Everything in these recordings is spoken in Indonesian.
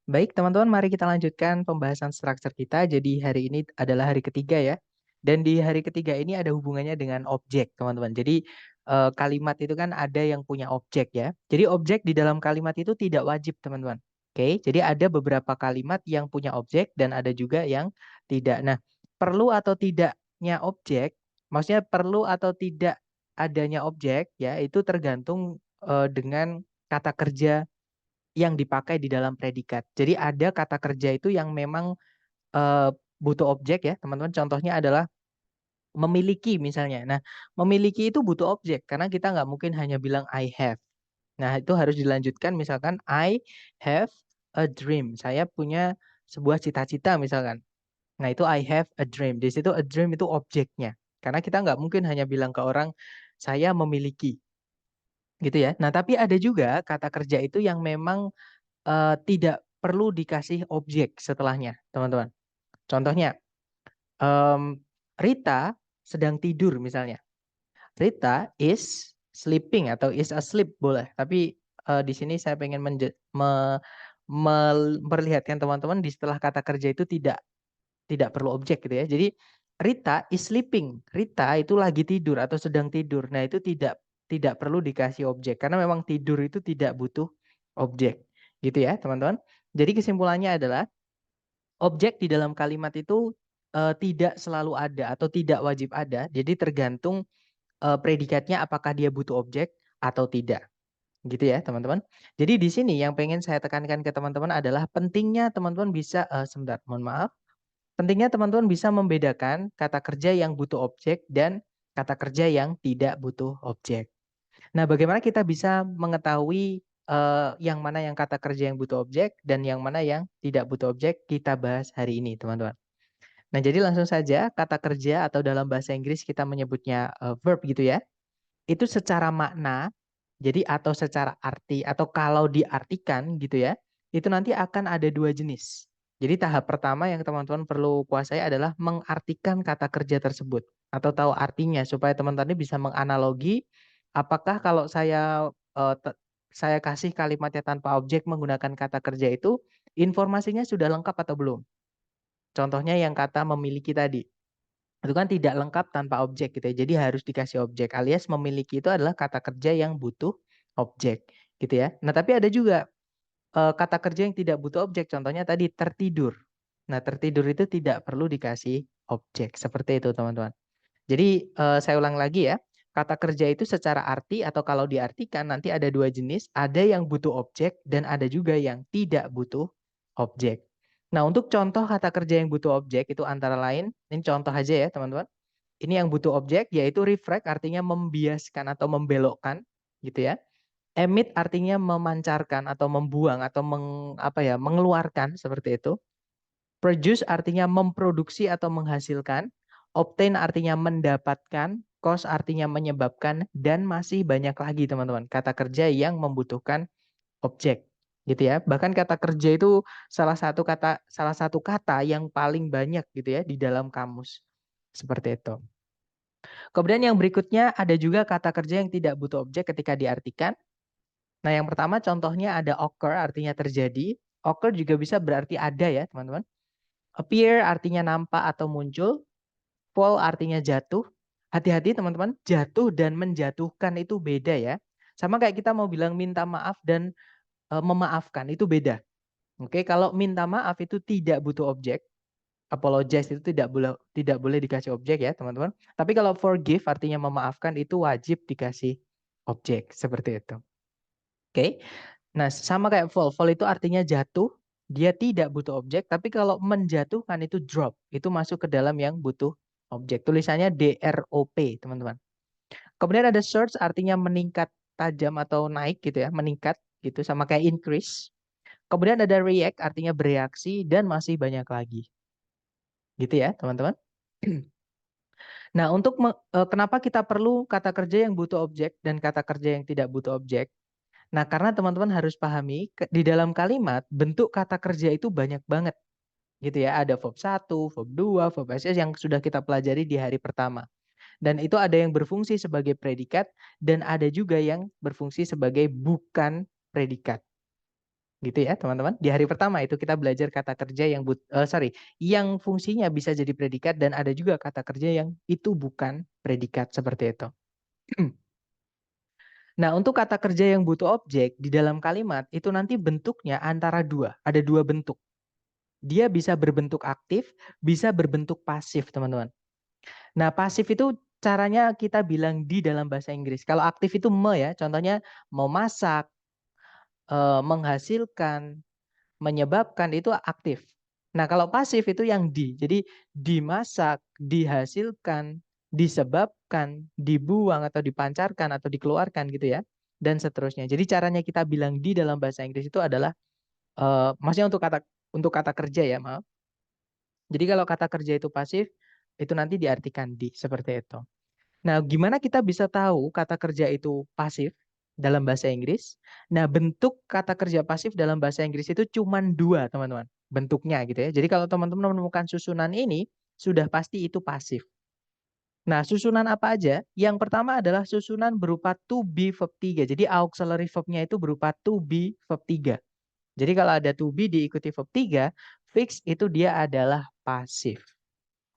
Baik, teman-teman, mari kita lanjutkan pembahasan struktur kita. Jadi hari ini adalah hari ketiga ya. Dan di hari ketiga ini ada hubungannya dengan objek, teman-teman. Jadi kalimat itu kan ada yang punya objek ya. Jadi objek di dalam kalimat itu tidak wajib, teman-teman. Oke, jadi ada beberapa kalimat yang punya objek dan ada juga yang tidak. Nah, perlu atau tidaknya objek, maksudnya perlu atau tidak adanya objek ya, itu tergantung dengan kata kerja yang dipakai di dalam predikat. Jadi ada kata kerja itu yang memang eh, butuh objek ya, teman-teman. Contohnya adalah memiliki misalnya. Nah, memiliki itu butuh objek karena kita nggak mungkin hanya bilang I have. Nah, itu harus dilanjutkan misalkan I have a dream. Saya punya sebuah cita-cita misalkan. Nah, itu I have a dream. Di situ a dream itu objeknya. Karena kita nggak mungkin hanya bilang ke orang saya memiliki gitu ya. Nah, tapi ada juga kata kerja itu yang memang tidak perlu dikasih objek setelahnya, teman-teman. Contohnya, em, Rita sedang tidur misalnya. Rita is sleeping atau is asleep boleh. Tapi di sini saya pengen memperlihatkan teman-teman di setelah kata kerja itu tidak perlu objek gitu ya. Jadi Rita is sleeping. Rita itu lagi tidur atau sedang tidur. Nah, itu tidak perlu dikasih objek karena memang tidur itu tidak butuh objek. Gitu ya, teman-teman. Jadi kesimpulannya adalah objek di dalam kalimat itu tidak selalu ada atau tidak wajib ada. Jadi tergantung predikatnya apakah dia butuh objek atau tidak. Gitu ya, teman-teman. Jadi di sini yang pengen saya tekankan ke teman-teman adalah pentingnya teman-teman bisa sebentar, mohon maaf. Pentingnya teman-teman bisa membedakan kata kerja yang butuh objek dan kata kerja yang tidak butuh objek. Nah, bagaimana kita bisa mengetahui yang mana yang kata kerja yang butuh objek dan yang mana yang tidak butuh objek? Kita bahas hari ini, teman-teman. Nah, jadi langsung saja kata kerja atau dalam bahasa Inggris kita menyebutnya verb gitu ya. Itu secara makna, jadi atau secara arti atau kalau diartikan gitu ya, itu nanti akan ada dua jenis. Jadi tahap pertama yang teman-teman perlu kuasai adalah mengartikan kata kerja tersebut atau tahu artinya supaya teman-teman bisa menganalogi apakah kalau eh, te- saya kasih kalimatnya tanpa objek menggunakan kata kerja itu informasinya sudah lengkap atau belum. Contohnya yang kata memiliki tadi. Itu kan tidak lengkap tanpa objek gitu ya. Jadi harus dikasih objek alias memiliki itu adalah kata kerja yang butuh objek gitu ya. Nah, tapi ada juga kata kerja yang tidak butuh objek. Contohnya tadi tertidur. Nah, tertidur itu tidak perlu dikasih objek. Seperti itu, teman-teman. Jadi saya ulang lagi ya. Kata kerja itu secara arti atau kalau diartikan nanti ada dua jenis. Ada yang butuh objek dan ada juga yang tidak butuh objek. Nah, untuk contoh kata kerja yang butuh objek itu antara lain, ini contoh aja ya teman-teman. Ini yang butuh objek yaitu refract artinya membiaskan atau membelokkan gitu ya. Emit artinya memancarkan atau membuang atau mengeluarkan seperti itu. Produce artinya memproduksi atau menghasilkan. Obtain artinya mendapatkan. Cause artinya menyebabkan. Dan masih banyak lagi teman-teman. Kata kerja yang membutuhkan objek. Gitu ya. Bahkan kata kerja itu salah satu kata yang paling banyak gitu ya di dalam kamus. Seperti itu. Kemudian yang berikutnya ada juga kata kerja yang tidak butuh objek ketika diartikan. Nah, yang pertama contohnya ada occur artinya terjadi. Occur juga bisa berarti ada ya, teman-teman. Appear artinya nampak atau muncul. Fall artinya jatuh. Hati-hati teman-teman, jatuh dan menjatuhkan itu beda ya. Sama kayak kita mau bilang minta maaf dan memaafkan itu beda. Oke, kalau minta maaf itu tidak butuh objek. Apologize itu tidak boleh dikasih objek ya, teman-teman. Tapi kalau forgive artinya memaafkan itu wajib dikasih objek seperti itu. Oke. Nah, sama kayak fall. Fall itu artinya jatuh, dia tidak butuh objek, tapi kalau menjatuhkan itu drop. Itu masuk ke dalam yang butuh objek. Tulisannya DROP, teman-teman. Kemudian ada surge artinya meningkat tajam atau naik gitu ya, meningkat gitu sama kayak increase. Kemudian ada react artinya bereaksi dan masih banyak lagi. Gitu ya, teman-teman. Nah, untuk kenapa kita perlu kata kerja yang butuh objek dan kata kerja yang tidak butuh objek? Nah, karena teman-teman harus pahami di dalam kalimat bentuk kata kerja itu banyak banget gitu ya. Ada verb 1, verb 2, verb SS yang sudah kita pelajari di hari pertama. Dan itu ada yang berfungsi sebagai predikat dan ada juga yang berfungsi sebagai bukan predikat. Gitu ya teman-teman. Di hari pertama itu kita belajar kata kerja yang fungsinya bisa jadi predikat, dan ada juga kata kerja yang itu bukan predikat seperti itu. Nah, untuk kata kerja yang butuh objek di dalam kalimat itu nanti bentuknya antara dua, ada dua bentuk. Dia bisa berbentuk aktif, bisa berbentuk pasif, teman-teman. Nah, pasif itu caranya kita bilang di dalam bahasa Inggris. Kalau aktif itu ya, contohnya memasak, menghasilkan, menyebabkan, itu aktif. Nah, kalau pasif itu yang di. Jadi dimasak, dihasilkan, disebabkan, dibuang atau dipancarkan atau dikeluarkan gitu ya. Dan seterusnya. Jadi caranya kita bilang di dalam bahasa Inggris itu adalah maksudnya untuk kata kerja ya, maaf. Jadi kalau kata kerja itu pasif, itu nanti diartikan di seperti itu. Nah, gimana kita bisa tahu kata kerja itu pasif dalam bahasa Inggris? Nah, bentuk kata kerja pasif dalam bahasa Inggris itu cuma dua, teman-teman. Bentuknya gitu ya. Jadi kalau teman-teman menemukan susunan ini, sudah pasti itu pasif. Nah, susunan apa aja? Yang pertama adalah susunan berupa to be verb 3. Jadi auxiliary verb-nya itu berupa to be verb 3. Jadi kalau ada to be diikuti verb 3, fix itu dia adalah pasif.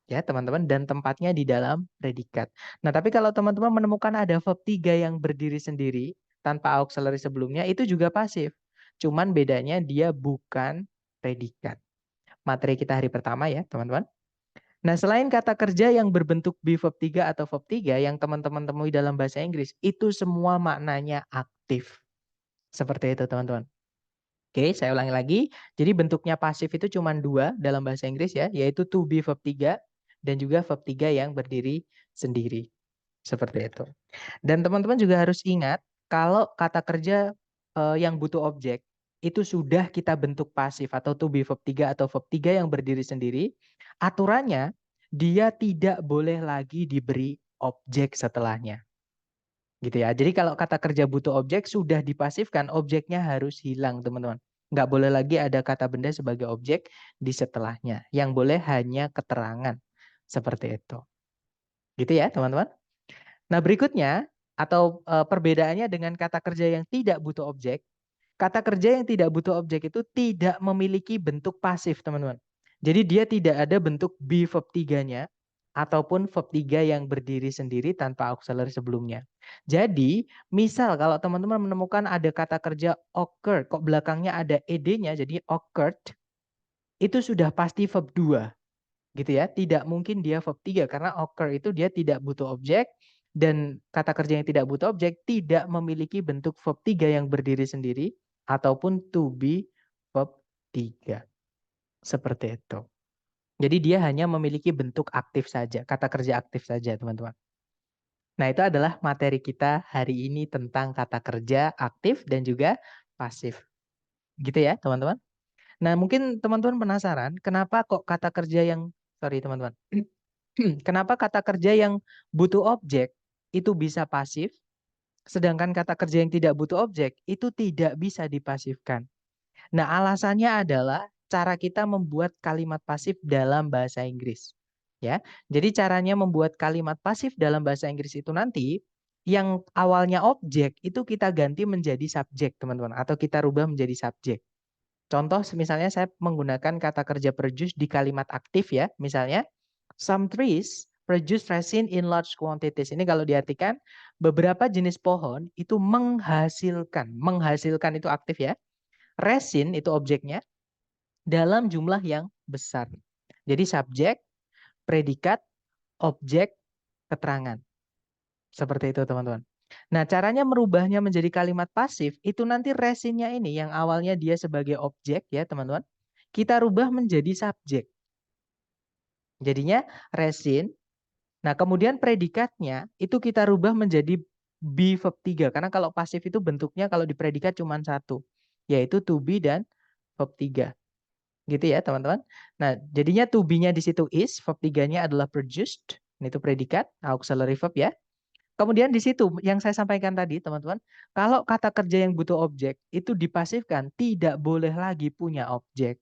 Ya, teman-teman, dan tempatnya di dalam predikat. Nah, tapi kalau teman-teman menemukan ada verb 3 yang berdiri sendiri tanpa auxiliary sebelumnya, itu juga pasif. Cuman bedanya dia bukan predikat. Materi kita hari pertama ya, teman-teman. Nah, selain kata kerja yang berbentuk be verb 3 atau verb 3 yang teman-teman temui dalam bahasa Inggris, itu semua maknanya aktif. Seperti itu, teman-teman. Oke, saya ulangi lagi. Jadi bentuknya pasif itu cuma dua dalam bahasa Inggris ya, yaitu to be verb 3 dan juga verb 3 yang berdiri sendiri. Seperti itu. Dan teman-teman juga harus ingat kalau kata kerja yang butuh objek itu sudah kita bentuk pasif atau to be verb 3 atau verb 3 yang berdiri sendiri, aturannya dia tidak boleh lagi diberi objek setelahnya. Gitu ya. Jadi kalau kata kerja butuh objek sudah dipasifkan, objeknya harus hilang, teman-teman. Nggak boleh lagi ada kata benda sebagai objek di setelahnya. Yang boleh hanya keterangan. Seperti itu. Gitu ya, teman-teman. Nah, berikutnya atau perbedaannya dengan kata kerja yang tidak butuh objek. Kata kerja yang tidak butuh objek itu tidak memiliki bentuk pasif, teman-teman. Jadi dia tidak ada bentuk be verb 3-nya ataupun verb 3 yang berdiri sendiri tanpa auxiliary sebelumnya. Jadi, misal kalau teman-teman menemukan ada kata kerja occurred, kok belakangnya ada ed-nya, jadi occurred, itu sudah pasti verb 2. Gitu ya, tidak mungkin dia verb 3 karena occur itu dia tidak butuh objek, dan kata kerja yang tidak butuh objek tidak memiliki bentuk verb 3 yang berdiri sendiri ataupun to be verb 3. Seperti itu. Jadi dia hanya memiliki bentuk aktif saja, kata kerja aktif saja, teman-teman. Nah, itu adalah materi kita hari ini tentang kata kerja aktif dan juga pasif. Gitu ya, teman-teman. Nah, mungkin teman-teman penasaran, kenapa kok kata kerja yang sorry, teman-teman. Kenapa kata kerja yang butuh objek itu bisa pasif, sedangkan kata kerja yang tidak butuh objek itu tidak bisa dipasifkan. Nah, alasannya adalah cara kita membuat kalimat pasif dalam bahasa Inggris. Ya, jadi caranya membuat kalimat pasif dalam bahasa Inggris itu nanti yang awalnya objek itu kita ganti menjadi subjek, teman-teman, atau kita rubah menjadi subjek. Contoh, misalnya saya menggunakan kata kerja produce di kalimat aktif ya, misalnya some trees produce resin in large quantities. Ini kalau diartikan beberapa jenis pohon itu menghasilkan. Menghasilkan itu aktif ya. Resin itu objeknya dalam jumlah yang besar. Jadi subjek, predikat, objek, keterangan. Seperti itu, teman-teman. Nah, caranya merubahnya menjadi kalimat pasif itu nanti resinnya ini yang awalnya dia sebagai objek ya, teman-teman. Kita rubah menjadi subjek. Jadinya resin. Nah, kemudian predikatnya itu kita rubah menjadi be verb 3. Karena kalau pasif itu bentuknya kalau di predikat cuma satu, yaitu to be dan verb 3. Gitu ya, teman-teman. Nah, jadinya to be-nya di situ is, verb 3-nya adalah produced. Itu predikat, auxiliary verb ya. Kemudian di situ yang saya sampaikan tadi, teman-teman, kalau kata kerja yang butuh objek itu dipasifkan, tidak boleh lagi punya objek.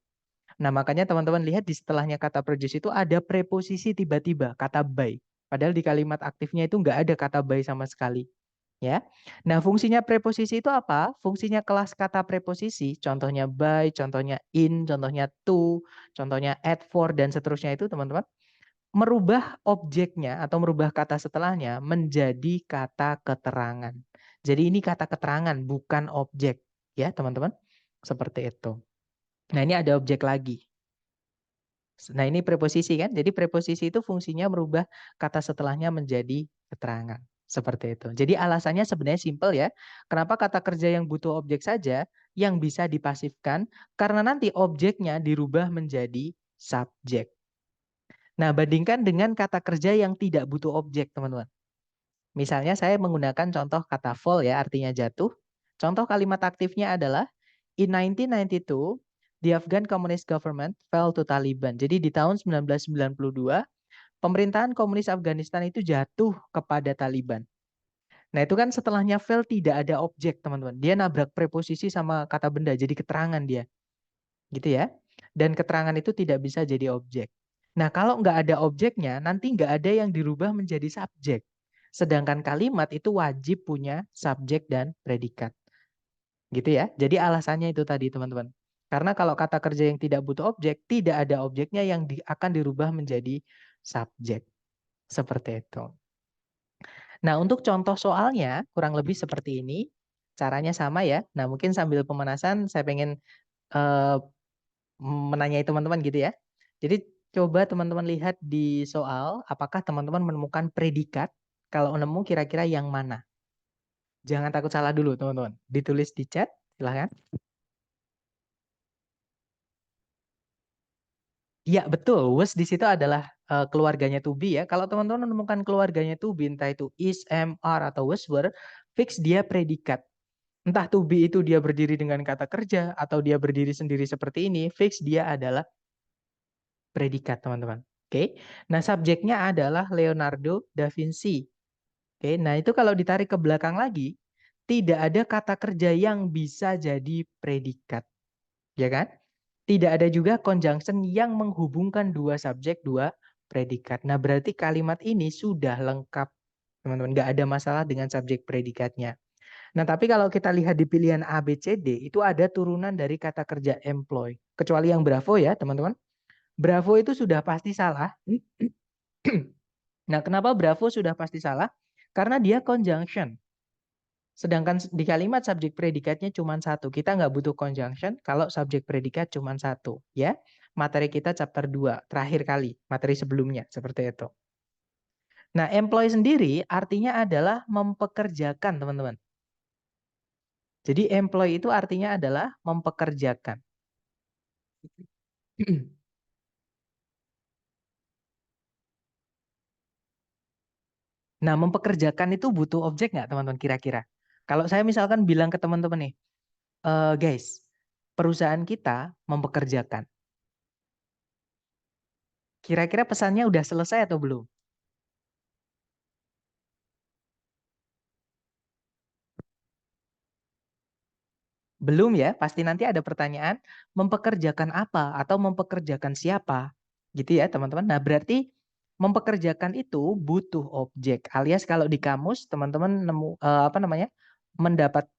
Nah, makanya teman-teman lihat di setelahnya kata produce itu ada preposisi tiba-tiba, kata by. Padahal di kalimat aktifnya itu nggak ada kata by sama sekali. Ya. Nah, fungsinya preposisi itu apa? Fungsinya kelas kata preposisi, contohnya by, contohnya in, contohnya to, contohnya at, for, dan seterusnya itu teman-teman, merubah objeknya atau merubah kata setelahnya menjadi kata keterangan. Jadi ini kata keterangan, bukan objek. Ya, teman-teman. Seperti itu. Nah, ini ada objek lagi. Nah, ini preposisi kan? Jadi preposisi itu fungsinya merubah kata setelahnya menjadi keterangan. Seperti itu. Jadi alasannya sebenarnya simpel ya. Kenapa kata kerja yang butuh objek saja yang bisa dipasifkan? Karena nanti objeknya dirubah menjadi subjek. Nah, bandingkan dengan kata kerja yang tidak butuh objek, teman-teman. Misalnya saya menggunakan contoh kata fall ya, artinya jatuh. Contoh kalimat aktifnya adalah in 1992 the Afghan Communist Government fell to Taliban. Jadi di tahun 1992 pemerintahan komunis Afghanistan itu jatuh kepada Taliban. Nah, itu kan setelahnya fell tidak ada objek, teman-teman. Dia nabrak preposisi sama kata benda, jadi keterangan dia. Gitu ya. Dan keterangan itu tidak bisa jadi objek. Nah, kalau nggak ada objeknya, nanti nggak ada yang dirubah menjadi subjek. Sedangkan kalimat itu wajib punya subjek dan predikat. Gitu ya. Jadi alasannya itu tadi, teman-teman. Karena kalau kata kerja yang tidak butuh objek, tidak ada objeknya yang akan dirubah menjadi subjek. Seperti itu. Nah, untuk contoh soalnya kurang lebih seperti ini. Caranya sama ya. Nah, mungkin sambil pemanasan saya pengen eh, menanyai teman-teman gitu ya. Jadi coba teman-teman lihat di soal, apakah teman-teman menemukan predikat? Kalau nemu kira-kira yang mana? Jangan takut salah dulu teman-teman. Ditulis di chat, silahkan. Iya betul, was di situ adalah keluarganya to be ya. Kalau teman-teman menemukan keluarganya to be, entah itu is, am, are, atau was, were, fix dia predikat. Entah to be itu dia berdiri dengan kata kerja, atau dia berdiri sendiri seperti ini, fix dia adalah predikat teman-teman. Oke, nah subjeknya adalah Leonardo da Vinci. Oke, nah itu kalau ditarik ke belakang lagi, tidak ada kata kerja yang bisa jadi predikat, ya kan? Tidak ada juga conjunction yang menghubungkan dua subjek, dua predikat. Nah, berarti kalimat ini sudah lengkap, teman-teman. Nggak ada masalah dengan subjek predikatnya. Nah, tapi kalau kita lihat di pilihan A, B, C, D, itu ada turunan dari kata kerja employ. Kecuali yang Bravo ya, teman-teman. Bravo itu sudah pasti salah. Nah, kenapa Bravo sudah pasti salah? Karena dia conjunction. Sedangkan di kalimat subjek predikatnya cuma satu. Kita nggak butuh conjunction kalau subjek predikat cuma satu. Ya, materi kita chapter 2, terakhir kali. Materi sebelumnya, seperti itu. Nah, employ sendiri artinya adalah mempekerjakan, teman-teman. Jadi employ itu artinya adalah mempekerjakan. Nah, mempekerjakan itu butuh objek nggak, teman-teman, kira-kira? Kalau saya misalkan bilang ke teman-teman nih, guys, perusahaan kita mempekerjakan. Kira-kira pesannya udah selesai atau belum? Belum ya, pasti nanti ada pertanyaan, mempekerjakan apa atau mempekerjakan siapa? Gitu ya, teman-teman. Nah, berarti mempekerjakan itu butuh objek. Alias kalau di kamus, teman-teman nemu apa namanya? Mendapat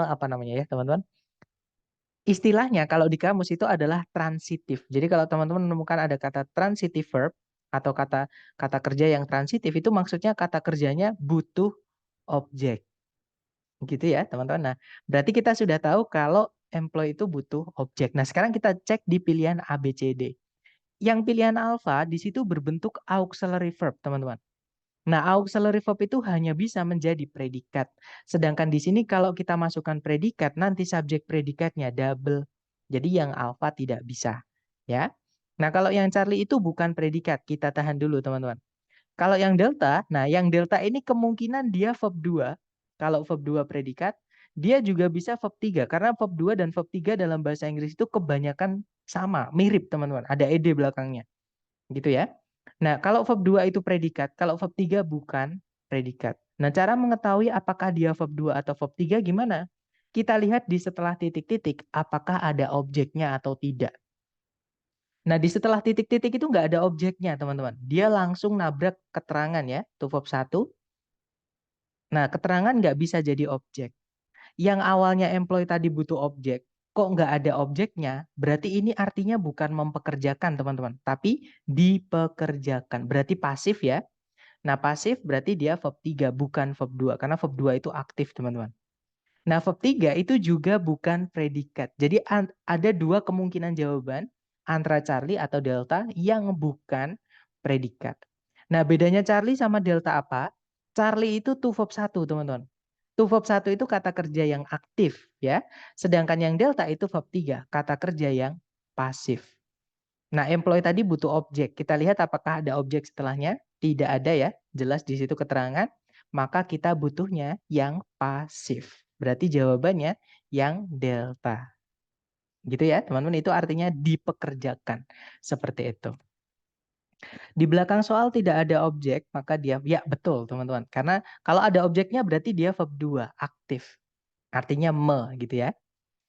apa namanya ya, teman-teman? Istilahnya kalau di kamus itu adalah transitif. Jadi kalau teman-teman menemukan ada kata transitive verb atau kata kata kerja yang transitif itu maksudnya kata kerjanya butuh objek. Gitu ya, teman-teman. Nah, berarti kita sudah tahu kalau employee itu butuh objek. Nah, sekarang kita cek di pilihan A, B, C, D. Yang pilihan alpha di situ berbentuk auxiliary verb, teman-teman. Nah, auxiliary verb itu hanya bisa menjadi predikat. Sedangkan di sini kalau kita masukkan predikat, nanti subjek predikatnya double. Jadi yang alpha tidak bisa. Ya. Nah, kalau yang Charlie itu bukan predikat. Kita tahan dulu, teman-teman. Kalau yang delta, nah yang delta ini kemungkinan dia verb 2. Kalau verb 2 predikat, dia juga bisa verb 3. Karena verb 2 dan verb 3 dalam bahasa Inggris itu kebanyakan sama, mirip teman-teman. Ada ed belakangnya. Gitu ya. Nah, kalau verb 2 itu predikat, kalau verb 3 bukan predikat. Nah, cara mengetahui apakah dia verb 2 atau verb 3 gimana? Kita lihat di setelah titik-titik, apakah ada objeknya atau tidak. Nah, di setelah titik-titik itu nggak ada objeknya, teman-teman. Dia langsung nabrak keterangan ya, to verb 1. Nah, keterangan nggak bisa jadi objek. Yang awalnya employee tadi butuh objek, kok nggak ada objeknya, berarti ini artinya bukan mempekerjakan, teman-teman, tapi dipekerjakan. Berarti pasif ya. Nah, pasif berarti dia verb 3, bukan verb 2. Karena verb 2 itu aktif, teman-teman. Nah, verb 3 itu juga bukan predikat. Jadi ada dua kemungkinan jawaban antara Charlie atau Delta yang bukan predikat. Nah, bedanya Charlie sama Delta apa? Charlie itu to verb 1, teman-teman. To verb 1 itu kata kerja yang aktif ya. Sedangkan yang Delta itu verb 3, kata kerja yang pasif. Nah, employee tadi butuh objek. Kita lihat apakah ada objek setelahnya? Tidak ada ya. Jelas di situ keterangan. Maka kita butuhnya yang pasif. Berarti jawabannya yang delta. Gitu ya, teman-teman. Itu artinya dipekerjakan. Seperti itu. Di belakang soal tidak ada objek, maka dia, ya betul teman-teman. Karena kalau ada objeknya berarti dia verb 2, aktif. Artinya gitu ya.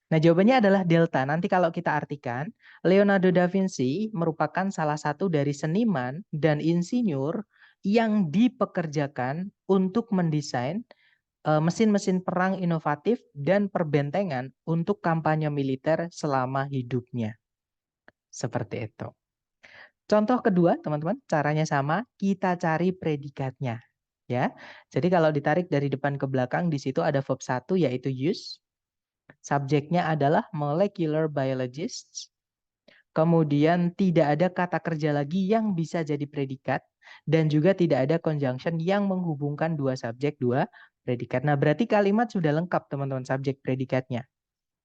Nah, jawabannya adalah delta. Nanti kalau kita artikan, Leonardo da Vinci merupakan salah satu dari seniman dan insinyur yang dipekerjakan untuk mendesain mesin-mesin perang inovatif dan perbentengan untuk kampanye militer selama hidupnya. Seperti itu. Contoh kedua, teman-teman, caranya sama, kita cari predikatnya. Ya. Jadi kalau ditarik dari depan ke belakang, di situ ada verb 1 yaitu use. Subjeknya adalah molecular biologists. Kemudian tidak ada kata kerja lagi yang bisa jadi predikat. Dan juga tidak ada conjunction yang menghubungkan dua subjek, dua predikat. Nah, berarti kalimat sudah lengkap, teman-teman, subjek predikatnya.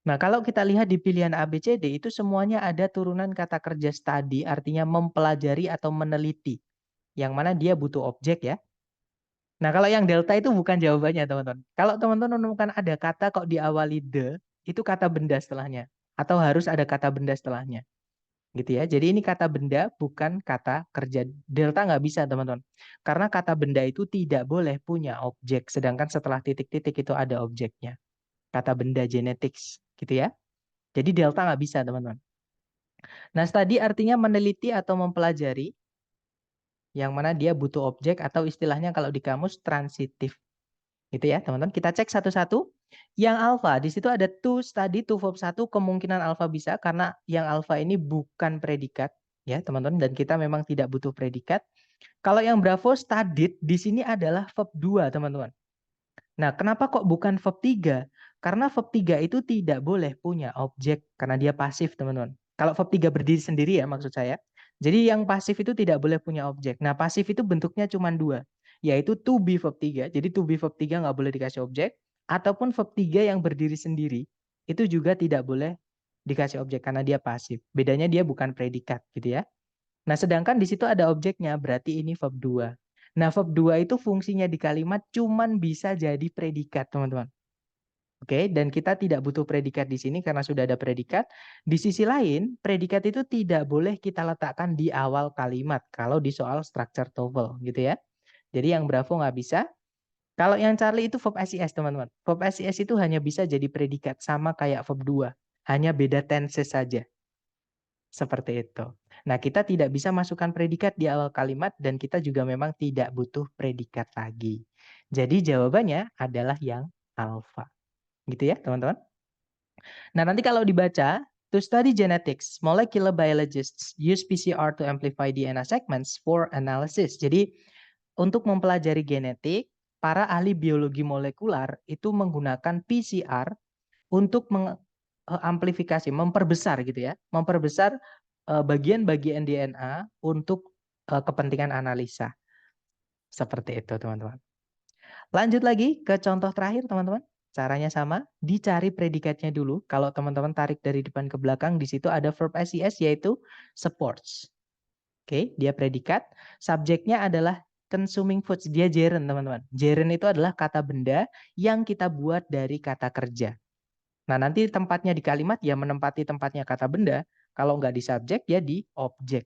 Nah, kalau kita lihat di pilihan A, B, C, D, itu semuanya ada turunan kata kerja study, artinya mempelajari atau meneliti. Yang mana dia butuh objek ya. Nah, kalau yang delta itu bukan jawabannya, teman-teman. Kalau teman-teman menemukan ada kata kok diawali the, itu kata benda setelahnya. Atau harus ada kata benda setelahnya. Gitu ya. Jadi ini kata benda bukan kata kerja. Delta nggak bisa, teman-teman. Karena kata benda itu tidak boleh punya objek. Sedangkan setelah titik-titik itu ada objeknya. Kata benda genetics. Gitu ya. Jadi delta nggak bisa, teman-teman. Nah, study artinya meneliti atau mempelajari. Yang mana dia butuh objek atau istilahnya kalau di kamus transitif. Gitu ya, teman-teman. Kita cek satu-satu. Yang alpha, di situ ada to study, to verb 1, kemungkinan alpha bisa karena yang alpha ini bukan predikat. Ya, teman-teman. Dan kita memang tidak butuh predikat. Kalau yang bravo, studied, di sini adalah verb 2, teman-teman. Nah, kenapa kok bukan verb 3? Karena verb 3 itu tidak boleh punya objek karena dia pasif, teman-teman. Kalau verb 3 berdiri sendiri ya maksud saya. Jadi yang pasif itu tidak boleh punya objek. Nah, pasif itu bentuknya cuma dua, yaitu to be verb 3. Jadi to be verb 3 nggak boleh dikasih objek. Ataupun verb 3 yang berdiri sendiri, itu juga tidak boleh dikasih objek karena dia pasif. Bedanya dia bukan predikat gitu ya. Nah, sedangkan di situ ada objeknya, berarti ini verb 2. Nah, verb 2 itu fungsinya di kalimat cuman bisa jadi predikat, teman-teman. Oke, dan kita tidak butuh predikat di sini karena sudah ada predikat. Di sisi lain, predikat itu tidak boleh kita letakkan di awal kalimat kalau di soal structure TOEFL gitu ya. Jadi yang Bravo nggak bisa. Kalau yang Charlie itu verb SIS, teman-teman. Verb SIS itu hanya bisa jadi predikat sama kayak verb 2. Hanya beda tenses saja. Seperti itu. Nah, kita tidak bisa masukkan predikat di awal kalimat dan kita juga memang tidak butuh predikat lagi. Jadi jawabannya adalah yang alpha. Gitu ya, teman-teman. Nah, nanti kalau dibaca, to study genetics, molecular biologists use PCR to amplify DNA segments for analysis. Jadi, untuk mempelajari genetik, para ahli biologi molekular itu menggunakan PCR untuk mengamplifikasi, memperbesar gitu ya, memperbesar bagian-bagian DNA untuk kepentingan analisa. Seperti itu, teman-teman. Lanjut lagi ke contoh terakhir, teman-teman. Caranya sama, dicari predikatnya dulu. Kalau teman-teman tarik dari depan ke belakang, di situ ada verb SIS yaitu supports. Oke, dia predikat. Subjeknya adalah consuming foods. Dia gerund, teman-teman. Gerund itu adalah kata benda yang kita buat dari kata kerja. Nah, nanti tempatnya di kalimat ya menempati tempatnya kata benda. Kalau nggak di subjek, ya di objek.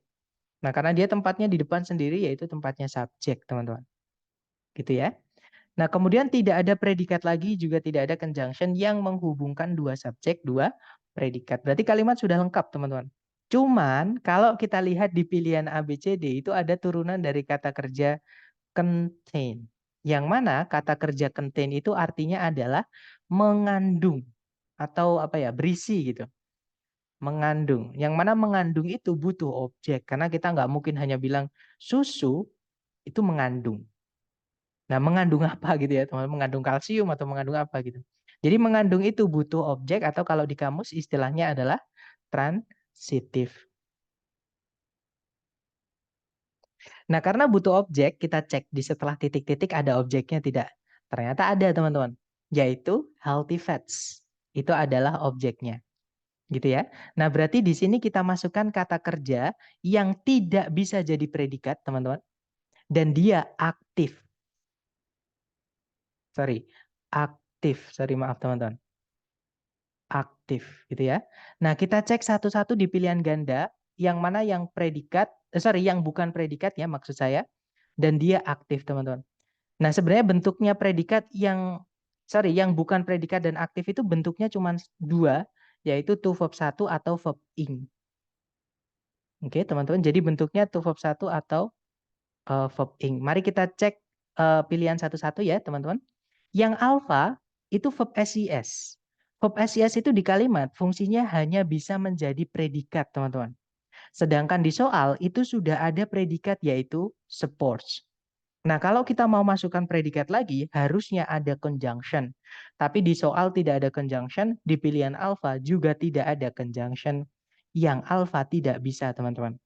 Nah, karena dia tempatnya di depan sendiri, yaitu tempatnya subjek, teman-teman. Gitu ya. Nah, kemudian tidak ada predikat lagi, juga tidak ada conjunction yang menghubungkan dua subjek, dua predikat. Berarti kalimat sudah lengkap, teman-teman. Cuman, kalau kita lihat di pilihan A, B, C, D, itu ada turunan dari kata kerja contain. Yang mana kata kerja contain itu artinya adalah mengandung atau apa ya, berisi gitu. Mengandung. Yang mana mengandung itu butuh objek karena kita nggak mungkin hanya bilang susu itu mengandung. Nah, mengandung apa gitu ya, teman? Mengandung kalsium atau mengandung apa gitu. Jadi mengandung itu butuh objek atau kalau di kamus istilahnya adalah transitif. Nah, karena butuh objek, kita cek di setelah titik-titik ada objeknya tidak. Ternyata ada, teman-teman. Yaitu healthy fats. Itu adalah objeknya. Gitu ya. Nah, berarti di sini kita masukkan kata kerja yang tidak bisa jadi predikat, teman-teman. Dan dia aktif. Aktif. Maaf, teman-teman. Aktif, gitu ya. Nah, kita cek satu-satu di pilihan ganda, yang mana yang predikat, yang bukan predikat ya maksud saya, dan dia aktif, teman-teman. Nah, sebenarnya bentuknya predikat yang bukan predikat dan aktif itu bentuknya cuma dua, yaitu to verb 1 atau verb ing. Oke, teman-teman. Jadi bentuknya to verb 1 atau verb ing. Mari kita cek pilihan satu-satu ya, teman-teman. Yang alpha itu verb SIS. Verb SIS itu di kalimat fungsinya hanya bisa menjadi predikat, teman-teman. Sedangkan di soal itu sudah ada predikat yaitu supports. Nah, kalau kita mau masukkan predikat lagi, harusnya ada conjunction. Tapi di soal tidak ada conjunction, di pilihan alpha juga tidak ada conjunction. Yang alpha tidak bisa, teman-teman.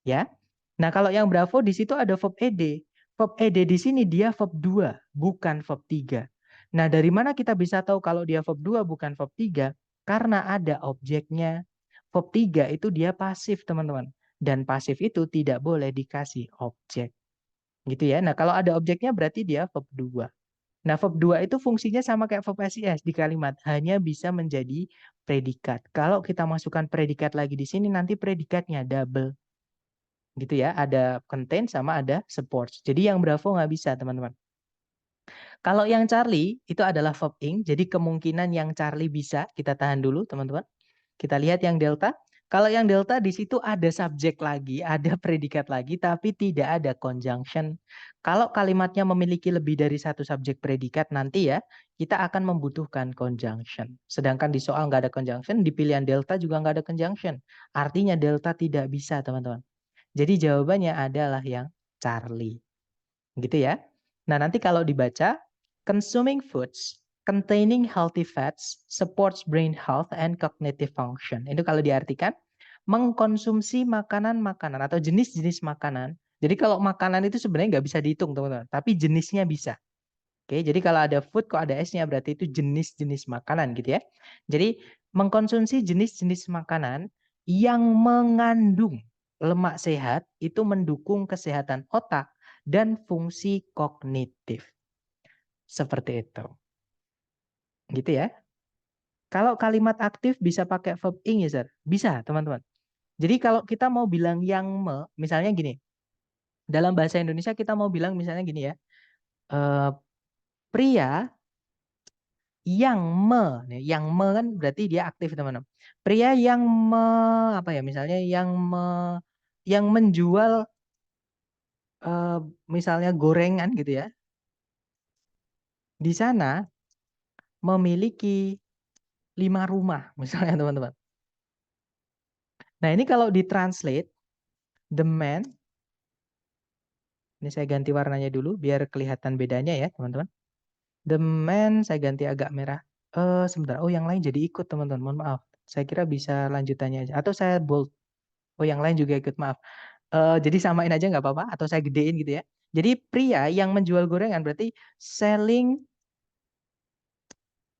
Ya. Nah, kalau yang bravo di situ ada verb ed. Verb ed di sini dia verb 2, bukan verb 3. Nah, dari mana kita bisa tahu kalau dia verb 2 bukan verb 3? Karena ada objeknya. Verb 3 itu dia pasif, teman-teman. Dan pasif itu tidak boleh dikasih objek. Gitu ya. Nah, kalau ada objeknya berarti dia verb 2. Nah, verb 2 itu fungsinya sama kayak verb SIS di kalimat, hanya bisa menjadi predikat. Kalau kita masukkan predikat lagi di sini, nanti predikatnya double. Gitu ya, ada contain sama ada supports. Jadi yang bravo nggak bisa, teman-teman. Kalau yang Charlie itu adalah verb ing, jadi kemungkinan yang Charlie bisa, kita tahan dulu, teman-teman. Kita lihat yang delta. Kalau yang delta di situ ada subjek lagi, ada predikat lagi, tapi tidak ada conjunction. Kalau kalimatnya memiliki lebih dari satu subjek predikat nanti ya, kita akan membutuhkan conjunction. Sedangkan di soal nggak ada conjunction, di pilihan delta juga nggak ada conjunction. Artinya delta tidak bisa, teman-teman. Jadi jawabannya adalah yang Charlie. Gitu ya. Nah, nanti kalau dibaca, consuming foods containing healthy fats supports brain health and cognitive function. Itu kalau diartikan, mengkonsumsi makanan-makanan atau jenis-jenis makanan. Jadi kalau makanan itu sebenarnya nggak bisa dihitung, teman-teman. Tapi jenisnya bisa. Oke, jadi kalau ada food, kok ada S-nya berarti itu jenis-jenis makanan gitu ya. Jadi mengkonsumsi jenis-jenis makanan yang mengandung lemak sehat itu mendukung kesehatan otak dan fungsi kognitif. Seperti itu. Gitu ya. Kalau kalimat aktif bisa pakai verb ing ya, Sir? Bisa, teman-teman. Jadi kalau kita mau bilang yang misalnya gini. Dalam bahasa Indonesia kita mau bilang misalnya gini ya. Pria yang kan berarti dia aktif, teman-teman. Pria yang apa ya, misalnya yang menjual misalnya gorengan gitu ya. Di sana memiliki 5 rumah misalnya, teman-teman. Nah, ini kalau ditranslate the man, ini saya ganti warnanya dulu biar kelihatan bedanya ya, teman-teman. The man saya ganti agak merah. Sebentar. Oh, yang lain jadi ikut, teman-teman. Mohon maaf. Saya kira bisa lanjutannya aja. Atau saya bold. Oh, yang lain juga ikut, maaf. Jadi samain aja nggak apa-apa. Atau saya gedein gitu ya. Jadi pria yang menjual gorengan berarti selling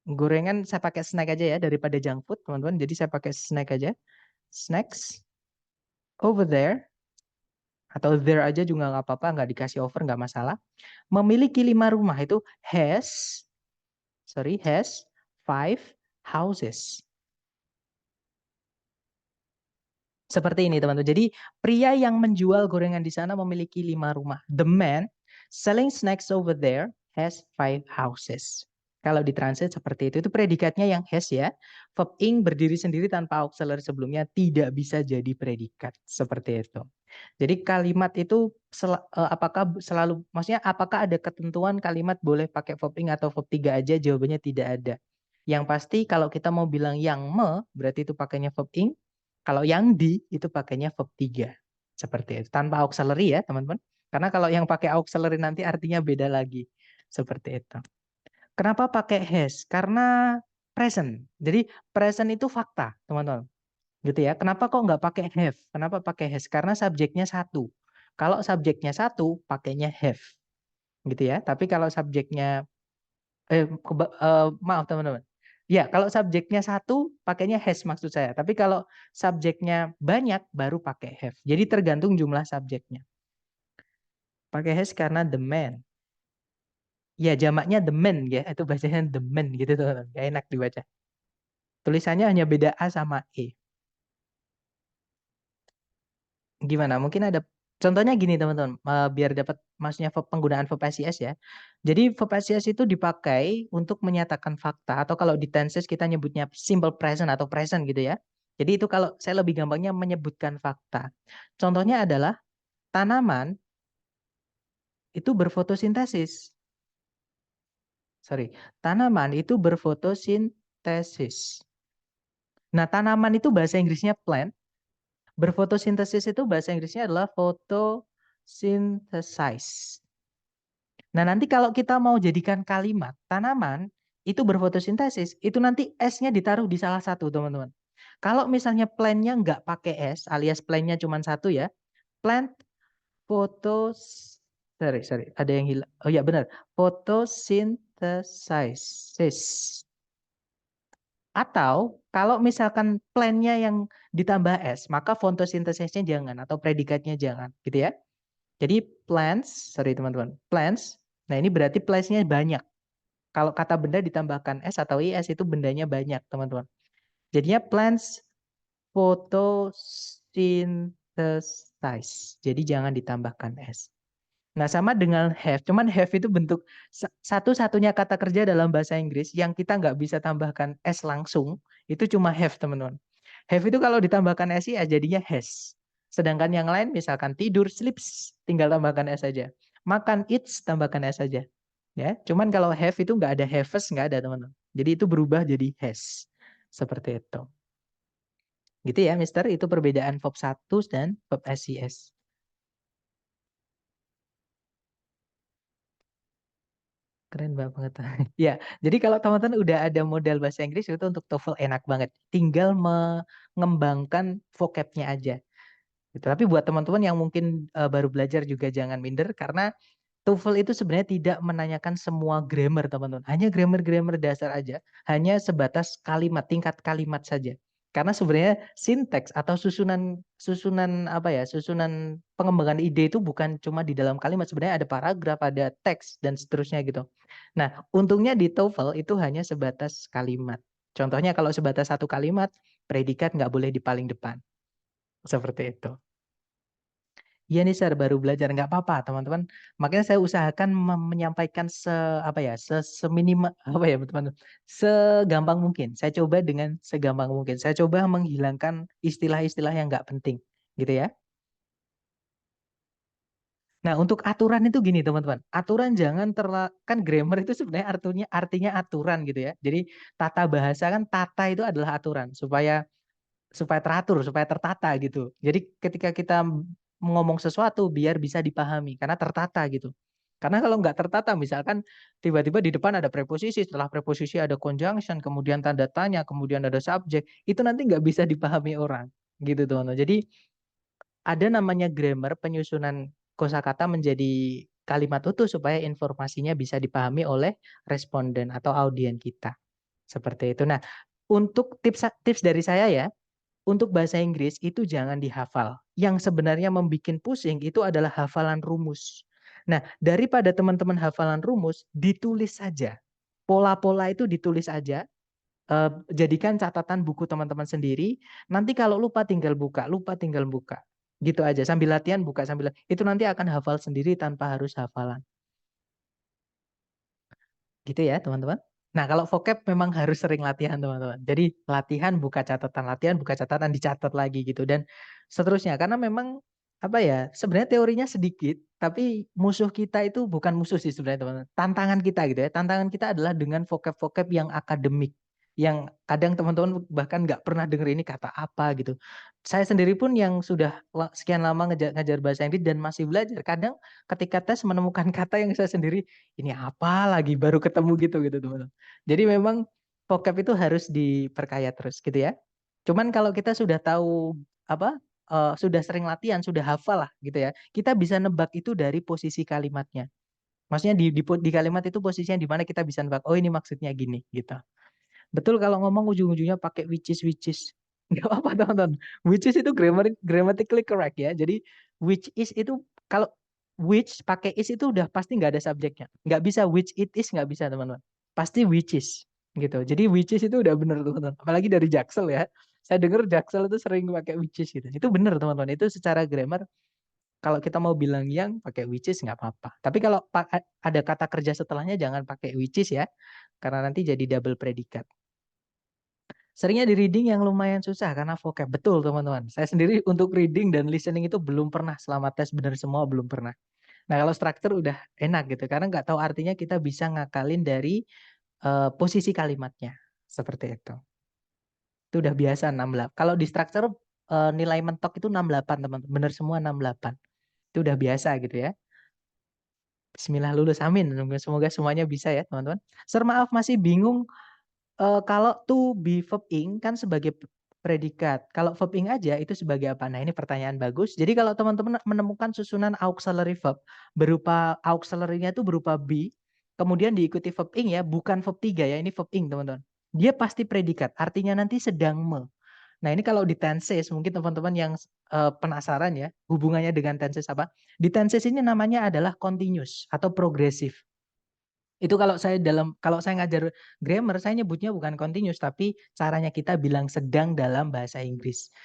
gorengan, saya pakai snack aja ya daripada junk food, teman-teman. Jadi saya pakai snack aja. Snacks over there. Atau there aja juga nggak apa-apa. Nggak dikasih over, nggak masalah. Memiliki 5 rumah itu has 5 houses. Seperti ini, teman-teman. Jadi pria yang menjual gorengan di sana memiliki 5 rumah. The man selling snacks over there has 5 houses. Kalau ditranslate seperti itu predikatnya yang has ya. Verb ing berdiri sendiri tanpa auxiliary sebelumnya tidak bisa jadi predikat. Seperti itu. Jadi kalimat itu apakah selalu, maksudnya apakah ada ketentuan kalimat boleh pakai verb ing atau verb 3 aja? Jawabannya tidak ada. Yang pasti kalau kita mau bilang yang berarti itu pakainya verb ing. Kalau yang di, itu pakainya verb 3. Seperti itu. Tanpa auxiliary ya teman-teman. Karena kalau yang pakai auxiliary nanti artinya beda lagi. Seperti itu. Kenapa pakai has? Karena present. Jadi present itu fakta, teman-teman. Gitu ya. Kenapa kok nggak pakai have? Kenapa pakai has? Karena subjeknya satu. Kalau subjeknya satu, pakainya have. Gitu ya. Tapi kalau subjeknya, maaf teman-teman. Ya, kalau subjeknya satu, pakainya has maksud saya. Tapi kalau subjeknya banyak, baru pakai have. Jadi tergantung jumlah subjeknya. Pakai has karena the man. Ya, jamaknya the man ya. Itu bacanya the man gitu teman-teman. Gak enak dibaca. Tulisannya hanya beda A sama E. Gimana? Mungkin ada contohnya gini teman-teman, biar dapat maksudnya penggunaan verb SIS ya. Jadi verb SIS itu dipakai untuk menyatakan fakta atau kalau di tenses kita nyebutnya simple present atau present gitu ya. Jadi itu kalau saya lebih gampangnya menyebutkan fakta. Contohnya adalah tanaman itu berfotosintesis. Sorry, tanaman itu berfotosintesis. Nah, tanaman itu bahasa Inggrisnya plant. Berfotosintesis itu bahasa Inggrisnya adalah photosynthesize. Nah, nanti kalau kita mau jadikan kalimat tanaman itu berfotosintesis, itu nanti S-nya ditaruh di salah satu, teman-teman. Kalau misalnya plant-nya nggak pakai S, alias plant-nya cuma satu ya, plant photos, sorry, ada yang hilang. Oh ya benar, photosynthesis. Atau kalau misalkan plan-nya yang ditambah S, maka fotosintesisnya jangan atau predikatnya jangan, gitu ya. Jadi plants, sorry teman-teman, plants. Nah ini berarti plants-nya banyak. Kalau kata benda ditambahkan S atau IS itu bendanya banyak, teman-teman. Jadinya plants photosynthesize. Jadi jangan ditambahkan S. Nah, sama dengan have. Cuman have itu bentuk satu-satunya kata kerja dalam bahasa Inggris yang kita nggak bisa tambahkan S langsung. Itu cuma have, teman-teman. Have itu kalau ditambahkan S ya jadinya has. Sedangkan yang lain misalkan tidur, sleeps, tinggal tambahkan S saja. Makan, eats, tambahkan S saja. Ya, cuman kalau have itu nggak ada haves, nggak ada, teman-teman. Jadi itu berubah jadi has. Seperti itu. Gitu ya, Mister. Itu perbedaan verb 1 dan verb SIS. Keren banget. Ya, jadi kalau teman-teman udah ada modal bahasa Inggris itu untuk TOEFL enak banget. Tinggal mengembangkan vocabnya aja. Gitu. Tapi buat teman-teman yang mungkin baru belajar juga jangan minder karena TOEFL itu sebenarnya tidak menanyakan semua grammar, teman-teman. Hanya grammar-grammar dasar aja. Hanya sebatas kalimat, tingkat kalimat saja. Karena sebenarnya sinteks atau susunan susunan apa ya, susunan pengembangan ide itu bukan cuma di dalam kalimat. Sebenarnya ada paragraf, ada teks, dan seterusnya gitu. Nah, untungnya di TOEFL itu hanya sebatas kalimat. Contohnya kalau sebatas satu kalimat, predikat nggak boleh di paling depan. Seperti itu. Iya nih Sir, baru belajar nggak apa-apa teman-teman. Makanya saya usahakan menyampaikan apa ya, seminimal apa ya teman-teman, segampang mungkin. Saya coba dengan segampang mungkin. Saya coba menghilangkan istilah-istilah yang nggak penting, gitu ya. Nah untuk aturan itu gini teman-teman, aturan jangan kan grammar itu sebenarnya artinya aturan gitu ya. Jadi tata bahasa kan tata itu adalah aturan supaya supaya teratur, supaya tertata gitu. Jadi ketika kita ngomong sesuatu biar bisa dipahami karena tertata gitu. Karena kalau nggak tertata misalkan tiba-tiba di depan ada preposisi, setelah preposisi ada conjunction, kemudian tanda tanya, kemudian ada subjek, itu nanti nggak bisa dipahami orang gitu teman-teman. Jadi ada namanya grammar penyusunan kosakata menjadi kalimat utuh supaya informasinya bisa dipahami oleh responden atau audien kita. Seperti itu. Nah, untuk tips dari saya ya, untuk bahasa Inggris itu jangan dihafal. Yang sebenarnya membuat pusing itu adalah hafalan rumus. Nah, daripada teman-teman hafalan rumus, ditulis saja. Pola-pola itu ditulis aja. Jadikan catatan buku teman-teman sendiri. Nanti kalau lupa tinggal buka, lupa tinggal buka. Gitu aja. Sambil latihan, buka sambil. Itu nanti akan hafal sendiri tanpa harus hafalan. Gitu ya, teman-teman. Nah, kalau vocab memang harus sering latihan, teman-teman. Jadi latihan, buka catatan, dicatat lagi gitu dan seterusnya. Karena memang apa ya, sebenarnya teorinya sedikit, tapi musuh kita itu bukan musuh sih sebenarnya, teman-teman. Tantangan kita gitu ya. Tantangan kita adalah dengan vocab-vocab yang akademik, yang kadang teman-teman bahkan nggak pernah denger ini kata apa gitu. Saya sendiri pun yang sudah sekian lama ngajar bahasa Inggris dan masih belajar, kadang ketika tes menemukan kata yang saya sendiri, ini apa lagi baru ketemu gitu teman-teman. Jadi memang vocab itu harus diperkaya terus gitu ya. Cuman kalau kita sudah tahu apa sudah sering latihan, sudah hafal lah gitu ya. Kita bisa nebak itu dari posisi kalimatnya. Maksudnya di kalimat itu posisinya di mana kita bisa nebak. Oh ini maksudnya gini gitu. Betul kalau ngomong ujung-ujungnya pakai which is. Enggak apa teman-teman. Which is itu grammatically correct ya. Jadi which is itu kalau which pakai is itu udah pasti nggak ada subjeknya. Nggak bisa which it is nggak bisa teman-teman. Pasti which is gitu. Jadi which is itu udah bener teman-teman. Apalagi dari Jaksel ya. Saya dengar Jaksel itu sering pakai which is gitu. Itu bener teman-teman. Itu secara grammar kalau kita mau bilang yang pakai which is nggak apa-apa. Tapi kalau ada kata kerja setelahnya jangan pakai which is ya. Karena nanti jadi double predikat. Seringnya di reading yang lumayan susah karena vocab. Betul teman-teman. Saya sendiri untuk reading dan listening itu belum pernah. Selama tes benar semua belum pernah. Nah kalau structure udah enak gitu. Karena nggak tahu artinya kita bisa ngakalin dari posisi kalimatnya. Seperti itu. Itu udah biasa 68. Kalau di structure nilai mentok itu 68 teman-teman. Benar semua 68. Itu udah biasa gitu ya. Bismillah lulus. Amin. Semoga semuanya bisa ya teman-teman. Sir maaf masih bingung. Kalau to be verb ing kan sebagai predikat. Kalau verb ing aja itu sebagai apa? Nah, ini pertanyaan bagus. Jadi kalau teman-teman menemukan susunan auxiliary verb berupa auxiliary-nya itu berupa be, kemudian diikuti verb ing ya, bukan verb 3 ya, ini verb ing, teman-teman. Dia pasti predikat, artinya nanti sedang me. Nah, ini kalau di tenses mungkin teman-teman yang penasaran ya, hubungannya dengan tenses apa? Di tenses ini namanya adalah continuous atau progresif. Itu kalau saya ngajar grammar saya nyebutnya bukan continuous tapi caranya kita bilang sedang dalam bahasa Inggris.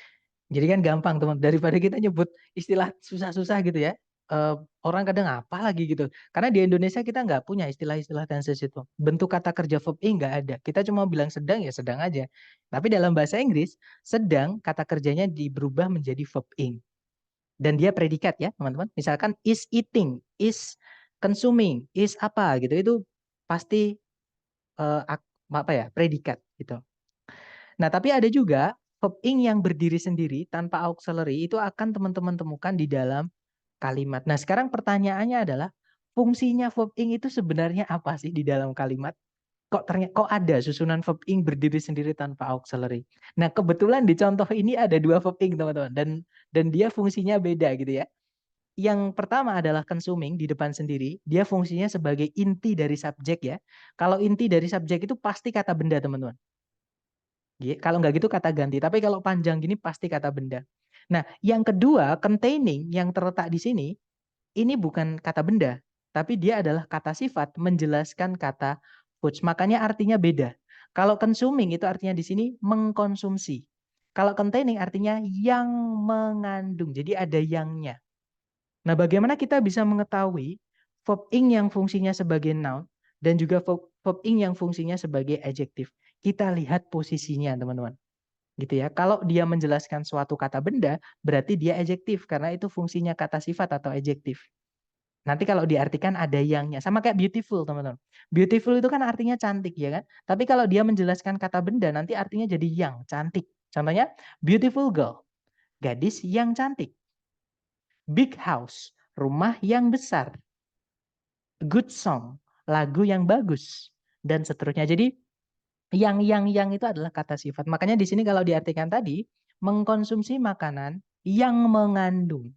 Jadi kan gampang teman daripada kita nyebut istilah susah-susah gitu ya. Orang kadang apa lagi gitu. Karena di Indonesia kita nggak punya istilah-istilah tenses itu. Bentuk kata kerja verb ing nggak ada. Kita cuma bilang sedang ya sedang aja. Tapi dalam bahasa Inggris sedang kata kerjanya berubah menjadi verb ing. Dan dia predikat ya teman-teman. Misalkan is eating, is consuming, is apa gitu. Itu pasti apa ya predikat gitu. Nah tapi ada juga verb ing yang berdiri sendiri tanpa auxiliary itu akan teman-teman temukan di dalam kalimat. Nah sekarang pertanyaannya adalah fungsinya verb ing itu sebenarnya apa sih di dalam kalimat? Kok ada susunan verb ing berdiri sendiri tanpa auxiliary. Nah kebetulan di contoh ini ada dua verb ing teman-teman dan dia fungsinya beda gitu ya. Yang pertama adalah consuming di depan sendiri, dia fungsinya sebagai inti dari subjek ya. Kalau inti dari subjek itu pasti kata benda teman-teman. Kalau nggak gitu kata ganti, tapi kalau panjang gini pasti kata benda. Nah, yang kedua containing yang terletak di sini, ini bukan kata benda, tapi dia adalah kata sifat menjelaskan kata foods. Makanya artinya beda. Kalau consuming itu artinya di sini mengkonsumsi. Kalau containing artinya yang mengandung. Jadi ada yangnya. Nah, bagaimana kita bisa mengetahui verb ing yang fungsinya sebagai noun dan juga verb ing yang fungsinya sebagai adjektif? Kita lihat posisinya, teman-teman. Gitu ya. Kalau dia menjelaskan suatu kata benda, berarti dia adjektif karena itu fungsinya kata sifat atau adjektif. Nanti kalau diartikan ada yangnya, sama kayak beautiful, teman-teman. Beautiful itu kan artinya cantik, ya kan? Tapi kalau dia menjelaskan kata benda, nanti artinya jadi yang, cantik. Contohnya, beautiful girl, gadis yang cantik. Big house, rumah yang besar. Good song, lagu yang bagus, dan seterusnya. Jadi yang itu adalah kata sifat. Makanya di sini kalau diartikan tadi, mengkonsumsi makanan yang mengandung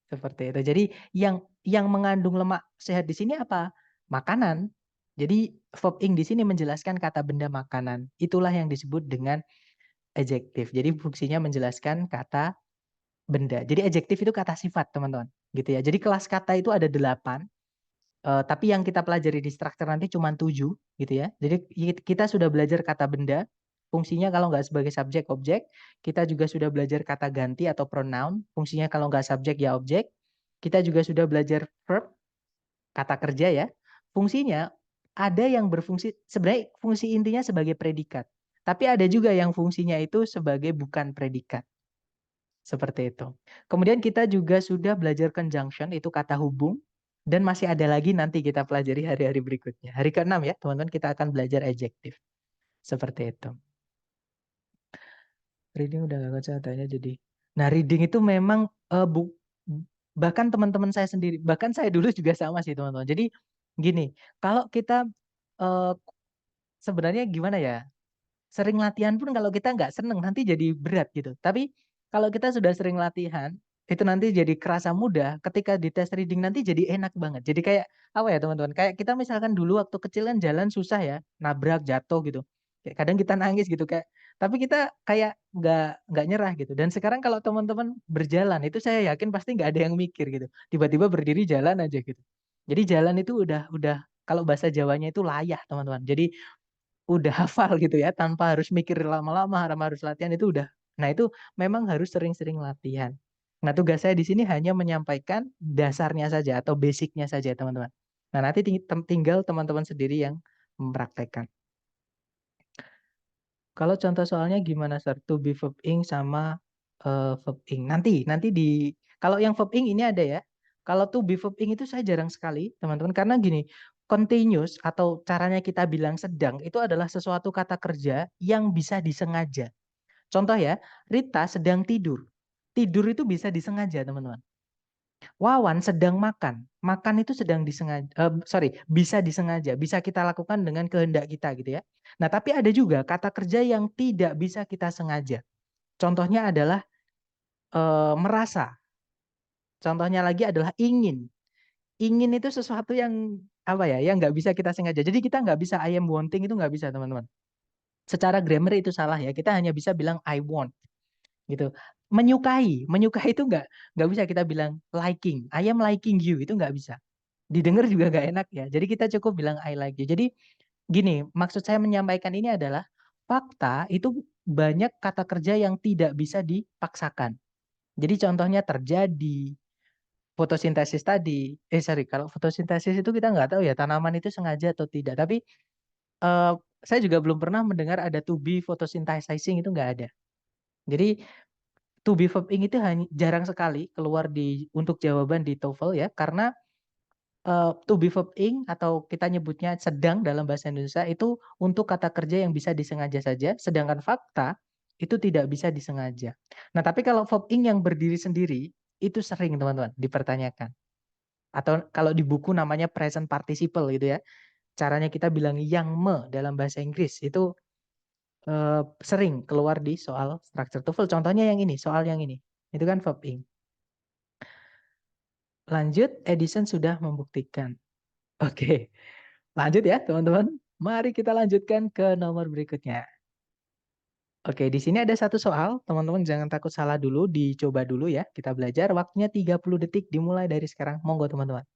seperti itu. Jadi yang mengandung lemak sehat di sini apa? Makanan. Jadi verb ing di sini menjelaskan kata benda makanan. Itulah yang disebut dengan adjektif. Jadi fungsinya menjelaskan kata benda. Jadi adjektif itu kata sifat, teman-teman. Gitu ya. Jadi kelas kata itu ada 8. Tapi yang kita pelajari di struktur nanti cuma 7 gitu ya. Jadi kita sudah belajar kata benda, fungsinya kalau nggak sebagai subjek objek. Kita juga sudah belajar kata ganti atau pronoun, fungsinya kalau nggak subjek ya objek. Kita juga sudah belajar verb, kata kerja ya. Fungsinya ada yang berfungsi, sebenarnya fungsi intinya sebagai predikat. Tapi ada juga yang fungsinya itu sebagai bukan predikat. Seperti itu. Kemudian kita juga sudah belajar conjunction, itu kata hubung. Dan masih ada lagi nanti kita pelajari hari-hari berikutnya. Hari ke-6 ya, teman-teman, kita akan belajar adjektif. Seperti itu. Reading udah gak katanya jadi. Nah, reading itu memang bahkan teman-teman saya sendiri, bahkan saya dulu juga sama sih teman-teman. Jadi gini, kalau kita sebenarnya gimana ya? Sering latihan pun kalau kita nggak seneng nanti jadi berat gitu. Tapi kalau kita sudah sering latihan, itu nanti jadi kerasa mudah. Ketika di tes reading nanti jadi enak banget. Jadi kayak apa ya teman-teman? Kayak kita misalkan dulu waktu kecil kan jalan susah ya, nabrak, jatuh gitu. Kayak kadang kita nangis gitu kayak. Tapi kita kayak nggak nyerah gitu. Dan sekarang kalau teman-teman berjalan itu saya yakin pasti nggak ada yang mikir gitu. Tiba-tiba berdiri jalan aja gitu. Jadi jalan itu udah kalau bahasa Jawanya itu layah teman-teman. Jadi udah hafal gitu ya tanpa harus mikir lama-lama harus latihan itu udah. Nah, itu memang harus sering-sering latihan. Nah, tugas saya di sini hanya menyampaikan dasarnya saja atau basicnya saja, teman-teman. Nah, nanti tinggal teman-teman sendiri yang mempraktekkan. Kalau contoh soalnya gimana, Sir? To be verb ing sama verb ing. Nanti di kalau yang verb ing ini ada ya. Kalau to be verb ing itu saya jarang sekali, teman-teman, karena gini, continuous atau caranya kita bilang sedang itu adalah sesuatu kata kerja yang bisa disengaja. Contoh ya, Rita sedang tidur. Tidur itu bisa disengaja, teman-teman. Wawan sedang makan. Makan itu sedang disengaja, bisa disengaja, bisa kita lakukan dengan kehendak kita gitu ya. Nah, tapi ada juga kata kerja yang tidak bisa kita sengaja. Contohnya adalah merasa. Contohnya lagi adalah ingin. Ingin itu sesuatu yang apa ya, yang nggak bisa kita sengaja. Jadi kita nggak bisa I am wanting itu nggak bisa teman-teman. Secara grammar itu salah ya. Kita hanya bisa bilang I want gitu. Menyukai itu nggak bisa kita bilang liking. I am liking you itu nggak bisa. Didengar juga nggak enak ya. Jadi kita cukup bilang I like you. Jadi gini, maksud saya menyampaikan ini adalah fakta itu banyak kata kerja yang tidak bisa dipaksakan. Jadi contohnya terjadi, fotosintesis tadi. Kalau fotosintesis itu kita nggak tahu ya tanaman itu sengaja atau tidak. Tapi eh, saya juga belum pernah mendengar ada to be photosynthesizing itu nggak ada. Jadi to be verb ing itu hanya jarang sekali keluar untuk jawaban di TOEFL ya karena to be verb ing atau kita nyebutnya sedang dalam bahasa Indonesia itu untuk kata kerja yang bisa disengaja saja, sedangkan fakta itu tidak bisa disengaja. Nah, tapi kalau verb ing yang berdiri sendiri itu sering teman-teman dipertanyakan. Atau kalau di buku namanya present participle gitu ya. Caranya kita bilang yang dalam bahasa Inggris itu sering keluar di soal structure TOEFL. Contohnya yang ini, soal yang ini. Itu kan verb ing. Lanjut, Edison sudah membuktikan. Oke, lanjut ya teman-teman. Mari kita lanjutkan ke nomor berikutnya. Oke, di sini ada satu soal. Teman-teman jangan takut salah dulu, dicoba dulu ya. Kita belajar, waktunya 30 detik dimulai dari sekarang. Monggo teman-teman.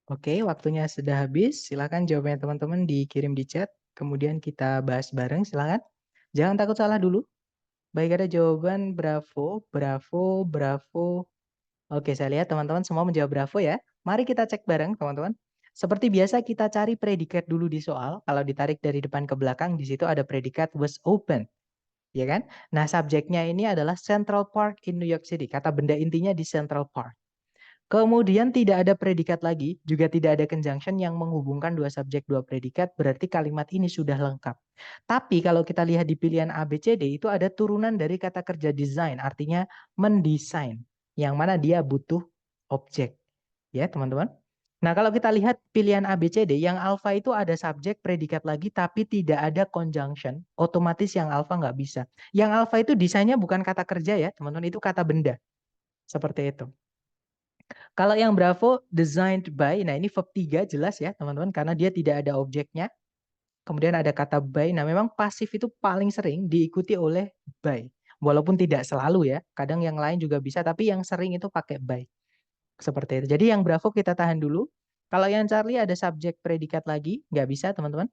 Oke, waktunya sudah habis. Silakan jawabannya teman-teman dikirim di chat. Kemudian kita bahas bareng, silakan. Jangan takut salah dulu. Baik, ada jawaban bravo, bravo, bravo. Oke, saya lihat teman-teman semua menjawab bravo ya. Mari kita cek bareng, teman-teman. Seperti biasa kita cari predikat dulu di soal. Kalau ditarik dari depan ke belakang, di situ ada predikat was open. Ya kan? Nah, subjeknya ini adalah Central Park in New York City. Kata benda intinya di Central Park. Kemudian tidak ada predikat lagi, juga tidak ada conjunction yang menghubungkan dua subjek, dua predikat, berarti kalimat ini sudah lengkap. Tapi kalau kita lihat di pilihan A, B, C, D, itu ada turunan dari kata kerja design, artinya mendesain, yang mana dia butuh objek. Ya, teman-teman. Nah, kalau kita lihat pilihan A, B, C, D, yang alpha itu ada subjek, predikat lagi, tapi tidak ada conjunction, otomatis yang alpha nggak bisa. Yang alpha itu desainnya bukan kata kerja ya, teman-teman, itu kata benda. Seperti itu. Kalau yang Bravo designed by, nah ini verb 3 jelas ya teman-teman karena dia tidak ada objeknya. Kemudian ada kata by. Nah, memang pasif itu paling sering diikuti oleh by. Walaupun tidak selalu ya. Kadang yang lain juga bisa, tapi yang sering itu pakai by. Seperti itu. Jadi yang Bravo kita tahan dulu. Kalau yang Charlie ada subjek predikat lagi, nggak bisa teman-teman.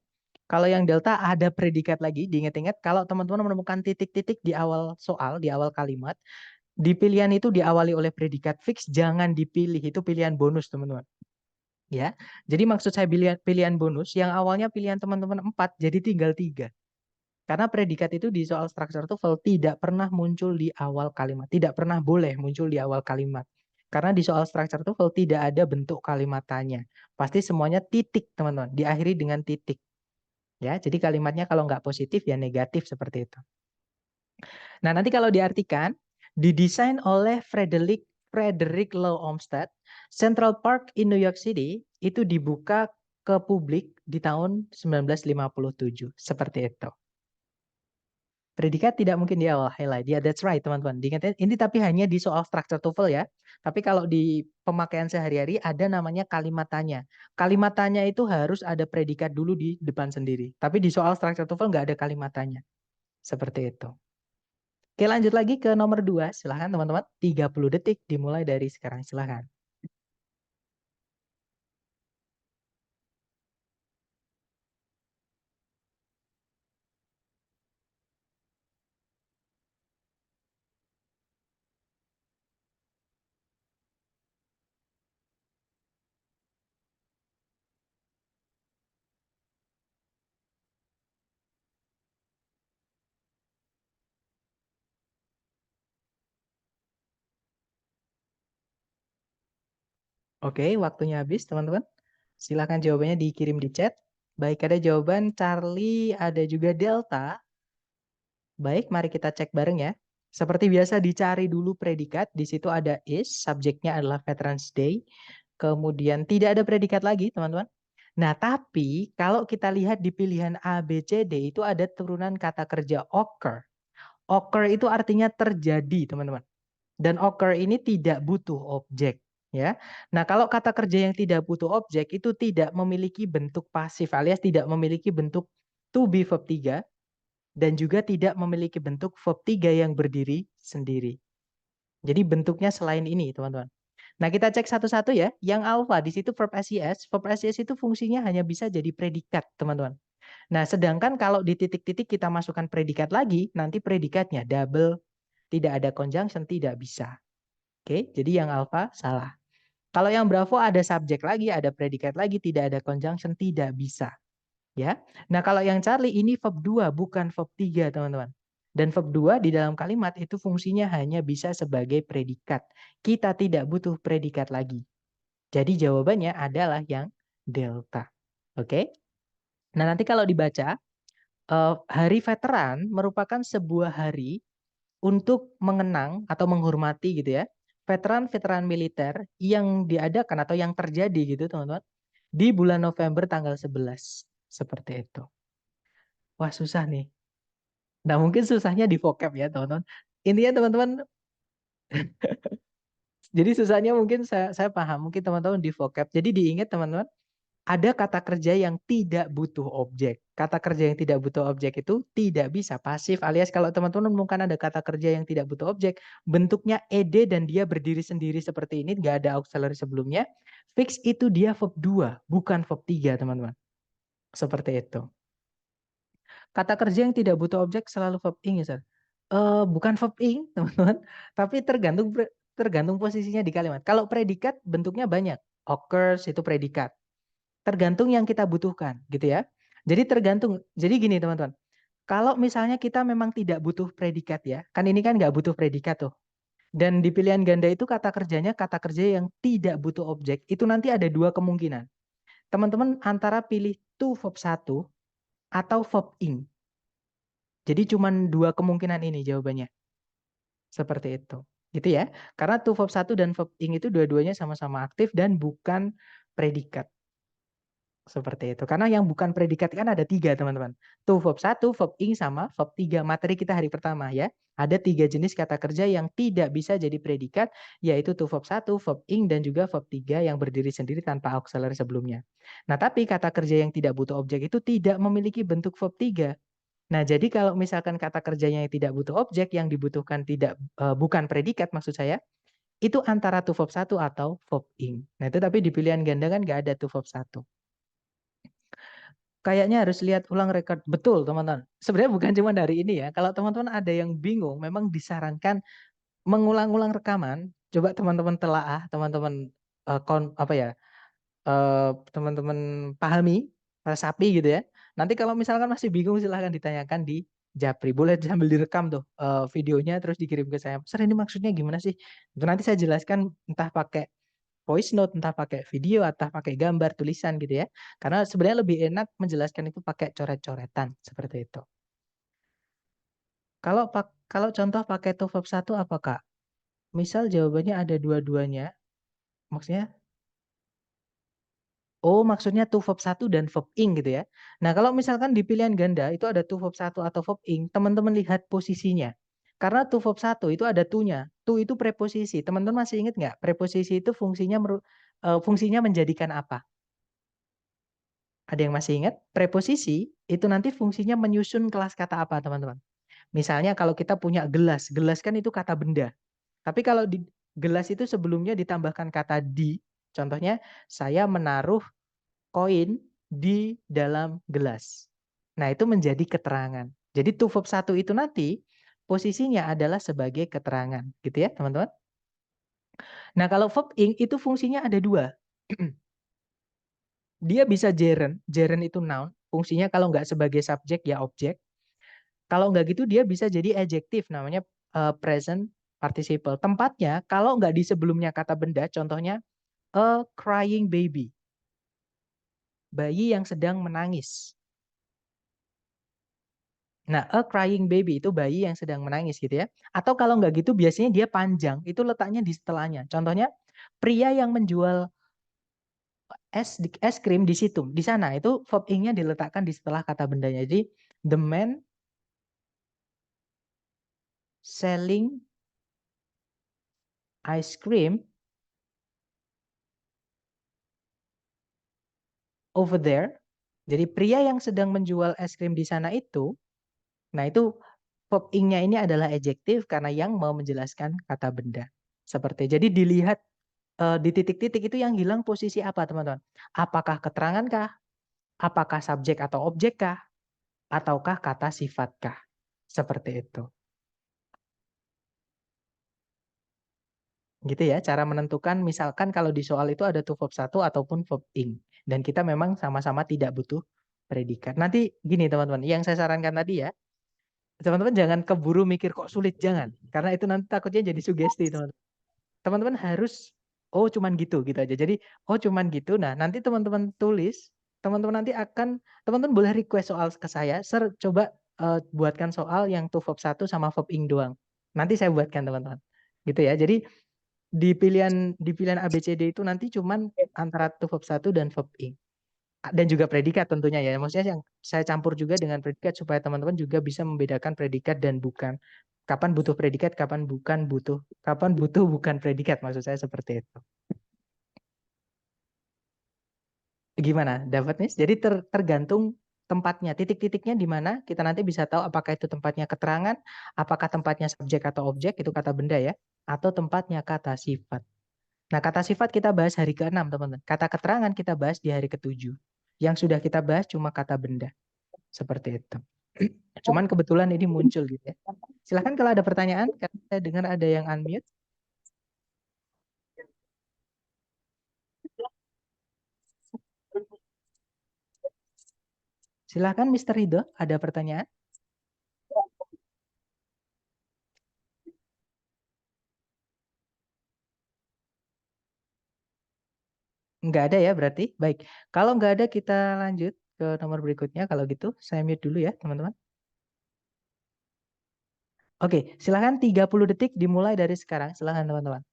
Kalau yang Delta ada predikat lagi, diingat-ingat kalau teman-teman menemukan titik-titik di awal soal, di awal kalimat, di pilihan itu diawali oleh predikat fix, jangan dipilih. Itu pilihan bonus teman-teman. Ya, jadi maksud saya pilihan bonus yang awalnya pilihan teman-teman 4 jadi tinggal 3. Karena predikat itu di soal structure TOEFL tidak pernah muncul di awal kalimat, tidak pernah boleh muncul di awal kalimat. Karena di soal structure TOEFL tidak ada bentuk kalimat tanya. Pasti semuanya titik, teman-teman, diakhiri dengan titik. Ya, jadi kalimatnya kalau nggak positif ya negatif seperti itu. Nah, nanti kalau diartikan, didesain oleh Frederick Law Olmsted, Central Park in New York City itu dibuka ke publik di tahun 1957. Seperti itu. Predikat tidak mungkin di awal highlight. Ya, that's right, teman-teman. Diingat ini tapi hanya di soal structure TOEFL ya. Tapi kalau di pemakaian sehari-hari ada namanya kalimat tanya. Kalimat tanya itu harus ada predikat dulu di depan sendiri. Tapi di soal structure TOEFL nggak ada kalimat tanya. Seperti itu. Oke, lanjut lagi ke nomor 2. Silahkan teman-teman. 30 detik dimulai dari sekarang. Silahkan. Oke, waktunya habis teman-teman. Silahkan jawabannya dikirim di chat. Baik, ada jawaban Charlie, ada juga Delta. Baik, mari kita cek bareng ya. Seperti biasa dicari dulu predikat. Di situ ada is, subjeknya adalah Veterans Day. Kemudian tidak ada predikat lagi, teman-teman. Nah, tapi kalau kita lihat di pilihan A, B, C, D itu ada turunan kata kerja occur. Occur itu artinya terjadi, teman-teman. Dan occur ini tidak butuh objek, ya. Nah, kalau kata kerja yang tidak butuh objek itu tidak memiliki bentuk pasif alias tidak memiliki bentuk to be verb 3 dan juga tidak memiliki bentuk verb 3 yang berdiri sendiri. Jadi bentuknya selain ini, teman-teman. Nah, kita cek satu-satu ya. Yang alpha di situ verb SES. Verb SES itu fungsinya hanya bisa jadi predikat, teman-teman. Nah, sedangkan kalau di titik-titik kita masukkan predikat lagi, nanti predikatnya double, tidak ada conjunction, tidak bisa. Oke, jadi yang alpha salah. Kalau yang bravo ada subjek lagi, ada predikat lagi, tidak ada conjunction, tidak bisa. Ya. Nah, kalau yang Charlie ini verb 2 bukan verb 3, teman-teman. Dan verb 2 di dalam kalimat itu fungsinya hanya bisa sebagai predikat. Kita tidak butuh predikat lagi. Jadi jawabannya adalah yang delta. Oke? Nah, nanti kalau dibaca, hari veteran merupakan sebuah hari untuk mengenang atau menghormati gitu ya, veteran-veteran militer yang diadakan atau yang terjadi gitu, teman-teman, di bulan November tanggal 11. Seperti itu. Wah, susah nih. Nah, mungkin susahnya di vocab ya, teman-teman. Intinya teman-teman, jadi susahnya mungkin saya paham, mungkin teman-teman di vocab. Jadi diingat teman-teman, ada kata kerja yang tidak butuh objek. Kata kerja yang tidak butuh objek itu tidak bisa pasif, alias kalau teman-teman menemukan ada kata kerja yang tidak butuh objek, bentuknya ed dan dia berdiri sendiri seperti ini, nggak ada auxiliary sebelumnya. Fix itu dia verb 2, bukan verb 3, teman-teman. Seperti itu. Kata kerja yang tidak butuh objek selalu verb ing ya, Sir. Bukan verb ing, teman-teman, tapi tergantung posisinya di kalimat. Kalau predikat bentuknya banyak. Occurs itu predikat. Tergantung yang kita butuhkan, gitu ya. Jadi tergantung. Jadi gini, teman-teman. Kalau misalnya kita memang tidak butuh predikat ya, kan ini kan nggak butuh predikat tuh. Dan di pilihan ganda itu kata kerjanya kata kerja yang tidak butuh objek. Itu nanti ada dua kemungkinan. Teman-teman antara pilih to verb 1 atau verb ing. Jadi cuma dua kemungkinan ini jawabannya. Seperti itu. Gitu ya. Karena to verb 1 dan verb ing itu dua-duanya sama-sama aktif dan bukan predikat. Seperti itu. Karena yang bukan predikat kan ada 3, teman-teman. Tuh verb 1, verb ing, sama verb 3. Materi kita hari pertama ya. Ada 3 jenis kata kerja yang tidak bisa jadi predikat, yaitu tuh verb 1, verb ing, dan juga verb 3 yang berdiri sendiri tanpa auxiliary sebelumnya. Nah, tapi kata kerja yang tidak butuh objek itu tidak memiliki bentuk verb 3. Nah, jadi kalau misalkan kata kerjanya yang tidak butuh objek, yang dibutuhkan bukan predikat maksud saya, itu antara tuh verb 1 atau verb ing. Nah, itu tapi di pilihan ganda kan nggak ada tuh verb 1. Kayaknya harus lihat ulang record. Betul, teman-teman. Sebenarnya bukan cuma dari ini ya. Kalau teman-teman ada yang bingung, memang disarankan mengulang-ulang rekaman. Coba teman-teman telaah, teman-teman apa ya? Teman-teman pahami, resapi gitu ya. Nanti kalau misalkan masih bingung silahkan ditanyakan di Japri. Boleh sambil direkam tuh videonya terus dikirim ke saya. Sir, ini maksudnya gimana sih? Itu nanti saya jelaskan entah pakai voice note, entah pakai video, atau pakai gambar, tulisan gitu ya. Karena sebenarnya lebih enak menjelaskan itu pakai coret-coretan seperti itu. Kalau contoh pakai to verb 1 apa, Kak? Misal jawabannya ada dua-duanya, maksudnya maksudnya to verb 1 dan verb ing gitu ya. Nah, kalau misalkan di pilihan ganda itu ada to verb 1 atau verb ing, teman-teman lihat posisinya. Karena to verb 1 itu ada to-nya. To itu preposisi. Teman-teman masih ingat nggak? Preposisi itu fungsinya menjadikan apa? Ada yang masih ingat? Preposisi itu nanti fungsinya menyusun kelas kata apa, teman-teman? Misalnya kalau kita punya gelas, gelas kan itu kata benda. Tapi kalau di gelas itu sebelumnya ditambahkan kata di, contohnya saya menaruh koin di dalam gelas. Nah, itu menjadi keterangan. Jadi to verb 1 itu nanti posisinya adalah sebagai keterangan, gitu ya, teman-teman. Nah, kalau verb ing itu fungsinya ada 2. Dia bisa gerund, gerund itu noun, fungsinya kalau nggak sebagai subjek ya objek. Kalau nggak gitu dia bisa jadi adjektif, namanya present participle. Tempatnya kalau nggak di sebelumnya kata benda, contohnya a crying baby, bayi yang sedang menangis. Nah, a crying baby itu bayi yang sedang menangis gitu ya. Atau kalau nggak gitu biasanya dia panjang, itu letaknya di setelahnya. Contohnya pria yang menjual es krim di situ, di sana itu verb ing-nya diletakkan di setelah kata bendanya. Jadi the man selling ice cream over there. Jadi pria yang sedang menjual es krim di sana itu, nah itu verb ing-nya ini adalah adjektif karena yang mau menjelaskan kata benda. Seperti jadi dilihat di titik-titik itu yang hilang posisi apa, teman-teman? Apakah keterangan kah? Apakah subjek atau objek kah? Ataukah kata sifat kah? Seperti itu. Gitu ya, cara menentukan misalkan kalau di soal itu ada tuh verb 1 ataupun verb ing. Dan kita memang sama-sama tidak butuh predikat. Nanti gini teman-teman, yang saya sarankan tadi ya, teman-teman jangan keburu mikir kok sulit, jangan. Karena itu nanti takutnya jadi sugesti, teman-teman. Teman-teman harus, oh cuman gitu aja. Jadi, oh cuman gitu. Nah, nanti teman-teman tulis, teman-teman nanti teman-teman boleh request soal ke saya, Sir, coba buatkan soal yang tuh verb 1 sama verb ing doang. Nanti saya buatkan, teman-teman. Gitu ya. Jadi, di pilihan ABCD itu nanti cuman antara to verb 1 dan verb ing. Dan juga predikat tentunya ya. Maksudnya yang saya campur juga dengan predikat supaya teman-teman juga bisa membedakan predikat dan bukan. Kapan butuh predikat, kapan butuh bukan predikat, maksud saya seperti itu. Gimana? Dapat nih? Jadi tergantung tempatnya, titik-titiknya di mana kita nanti bisa tahu apakah itu tempatnya keterangan, apakah tempatnya subjek atau objek, itu kata benda ya, atau tempatnya kata sifat. Nah, kata sifat kita bahas hari ke-6, teman-teman. Kata keterangan kita bahas di hari ke-7. Yang sudah kita bahas cuma kata benda. Seperti itu. Cuman kebetulan ini muncul gitu ya. Silahkan kalau ada pertanyaan, karena saya dengar ada yang unmute. Silahkan Mr. Ridho, ada pertanyaan? Nggak ada ya berarti? Baik. Kalau nggak ada kita lanjut ke nomor berikutnya. Kalau gitu saya mute dulu ya teman-teman. Oke, silahkan 30 detik dimulai dari sekarang. Silahkan teman-teman.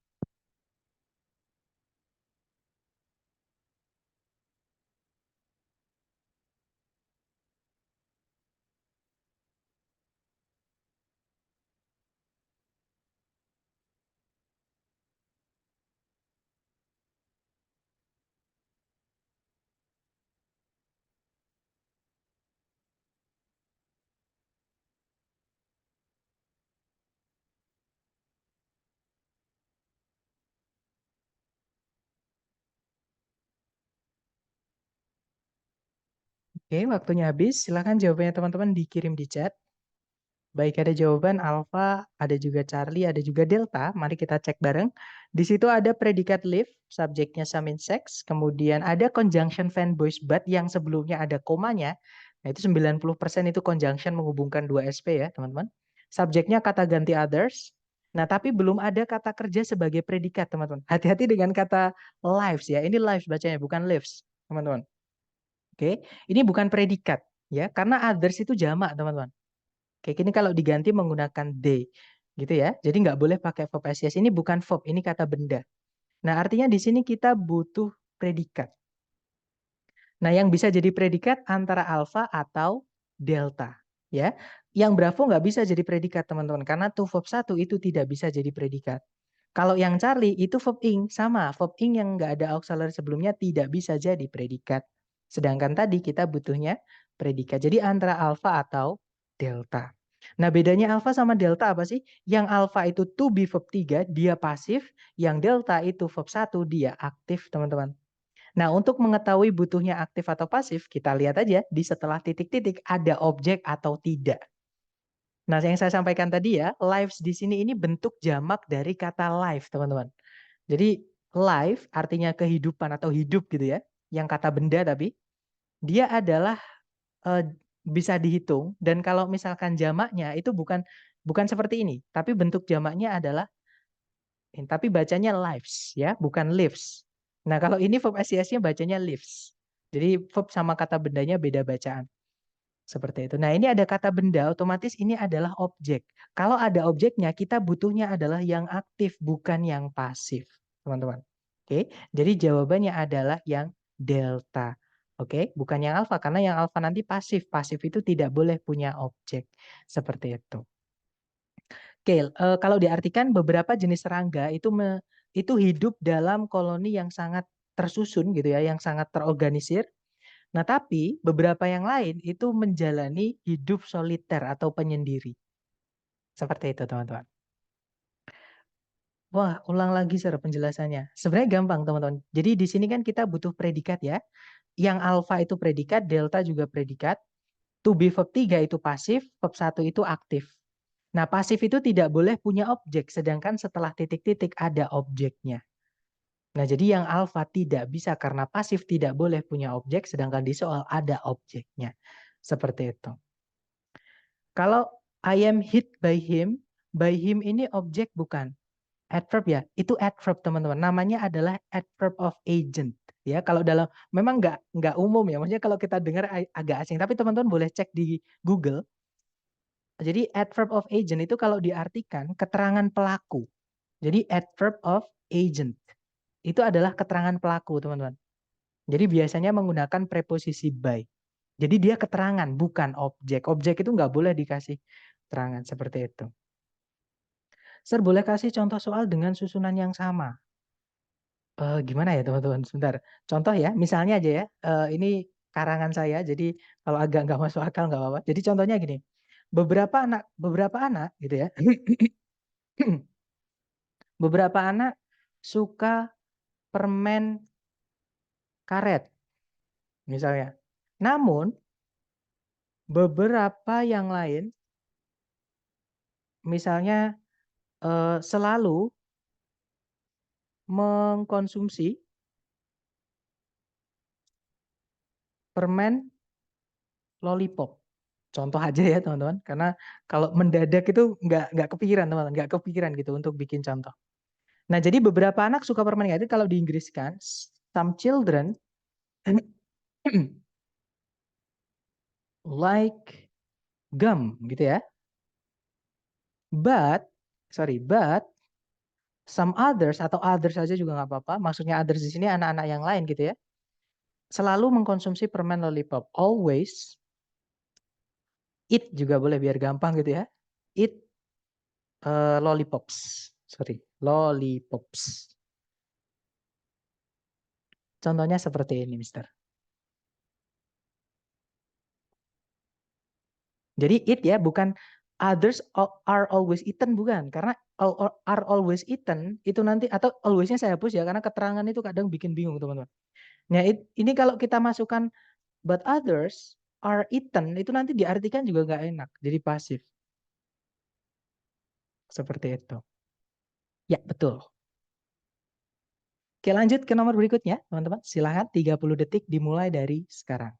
Oke, waktunya habis. Silahkan jawabannya teman-teman dikirim di chat. Baik, ada jawaban alpha, ada juga Charlie, ada juga delta. Mari kita cek bareng. Di situ ada predikat live, subjeknya some insects. Kemudian ada conjunction fanboys but yang sebelumnya ada komanya. Nah, itu 90% itu conjunction menghubungkan dua SP ya, teman-teman. Subjeknya kata ganti others. Nah, tapi belum ada kata kerja sebagai predikat, teman-teman. Hati-hati dengan kata lives ya. Ini lives bacanya, bukan lives, teman-teman. Oke, ini bukan predikat ya, karena others itu jamak, teman-teman. Kayak gini kalau diganti menggunakan they, gitu ya. Jadi nggak boleh pakai verb SCS. Ini bukan verb, ini kata benda. Nah, artinya di sini kita butuh predikat. Nah, yang bisa jadi predikat antara alpha atau delta. Ya, yang Bravo nggak bisa jadi predikat, teman-teman. Karena to verb 1 itu tidak bisa jadi predikat. Kalau yang Charlie itu verb ing, sama. Verb ing yang nggak ada auxiliary sebelumnya tidak bisa jadi predikat. Sedangkan tadi kita butuhnya predikat. Jadi antara alpha atau delta. Nah, bedanya alpha sama delta apa sih? Yang alpha itu to be verb 3, dia pasif. Yang delta itu verb 1, dia aktif, teman-teman. Nah, untuk mengetahui butuhnya aktif atau pasif, kita lihat aja di setelah titik-titik ada objek atau tidak. Nah, yang saya sampaikan tadi ya, lives di sini ini bentuk jamak dari kata life, teman-teman. Jadi, life artinya kehidupan atau hidup gitu ya. Yang kata benda tapi, dia adalah bisa dihitung. Dan kalau misalkan jamaknya itu bukan seperti ini. Tapi bentuk jamaknya adalah, tapi bacanya lives ya, bukan lives. Nah, kalau ini verb SCS-nya bacanya lives. Jadi, verb sama kata bendanya beda bacaan. Seperti itu. Nah, ini ada kata benda, otomatis ini adalah objek. Kalau ada objeknya, kita butuhnya adalah yang aktif, bukan yang pasif, teman-teman. Oke, jadi jawabannya adalah yang delta. Oke, bukan yang alfa, karena yang alfa nanti pasif. Pasif itu tidak boleh punya objek. Seperti itu. Oke, kalau diartikan beberapa jenis serangga itu hidup dalam koloni yang sangat tersusun gitu ya, yang sangat terorganisir. Nah, tapi beberapa yang lain itu menjalani hidup soliter atau penyendiri. Seperti itu, teman-teman. Wah, ulang lagi secara penjelasannya. Sebenarnya gampang, teman-teman. Jadi di sini kan kita butuh predikat ya. Yang alfa itu predikat, delta juga predikat. To be verb 3 itu pasif, verb 1 itu aktif. Nah, pasif itu tidak boleh punya objek, sedangkan setelah titik-titik ada objeknya. Nah, jadi yang alfa tidak bisa karena pasif tidak boleh punya objek, sedangkan di soal ada objeknya. Seperti itu. Kalau I am hit by him ini objek bukan? Adverb ya, itu adverb teman-teman. Namanya adalah adverb of agent. Ya, kalau dalam memang nggak umum ya. Maksudnya kalau kita dengar agak asing, tapi teman-teman boleh cek di Google. Jadi adverb of agent itu kalau diartikan keterangan pelaku. Jadi adverb of agent itu adalah keterangan pelaku, teman-teman. Jadi biasanya menggunakan preposisi by. Jadi dia keterangan, bukan objek. Objek itu nggak boleh dikasih keterangan seperti itu. Sir, boleh kasih contoh soal dengan susunan yang sama? Gimana ya teman-teman? Sebentar. Contoh ya, misalnya aja ya. Ini karangan saya, jadi kalau agak nggak masuk akal nggak apa-apa. Jadi contohnya gini, beberapa anak gitu ya, beberapa anak suka permen karet misalnya. Namun beberapa yang lain, misalnya selalu mengkonsumsi permen lollipop. Contoh aja ya teman-teman, karena kalau mendadak itu nggak kepikiran teman-teman, nggak kepikiran gitu untuk bikin contoh. Nah, jadi beberapa anak suka permen karet, kalau di Inggris kan, some children like gum gitu ya. But some others atau others saja juga nggak apa-apa. Maksudnya others di sini anak-anak yang lain gitu ya. Selalu mengkonsumsi permen lollipop. Always eat juga boleh biar gampang gitu ya. Eat lollipops. Sorry, lollipops. Contohnya seperti ini, Mister. Jadi eat ya, bukan others are always eaten, bukan. Karena are always eaten itu nanti, atau always-nya saya hapus ya, karena keterangan itu kadang bikin bingung teman-teman. Nah, ini kalau kita masukkan but others, are eaten itu nanti diartikan juga nggak enak, jadi pasif. Seperti itu. Ya, betul. Oke, lanjut ke nomor berikutnya, teman-teman. Silahkan 30 detik dimulai dari sekarang.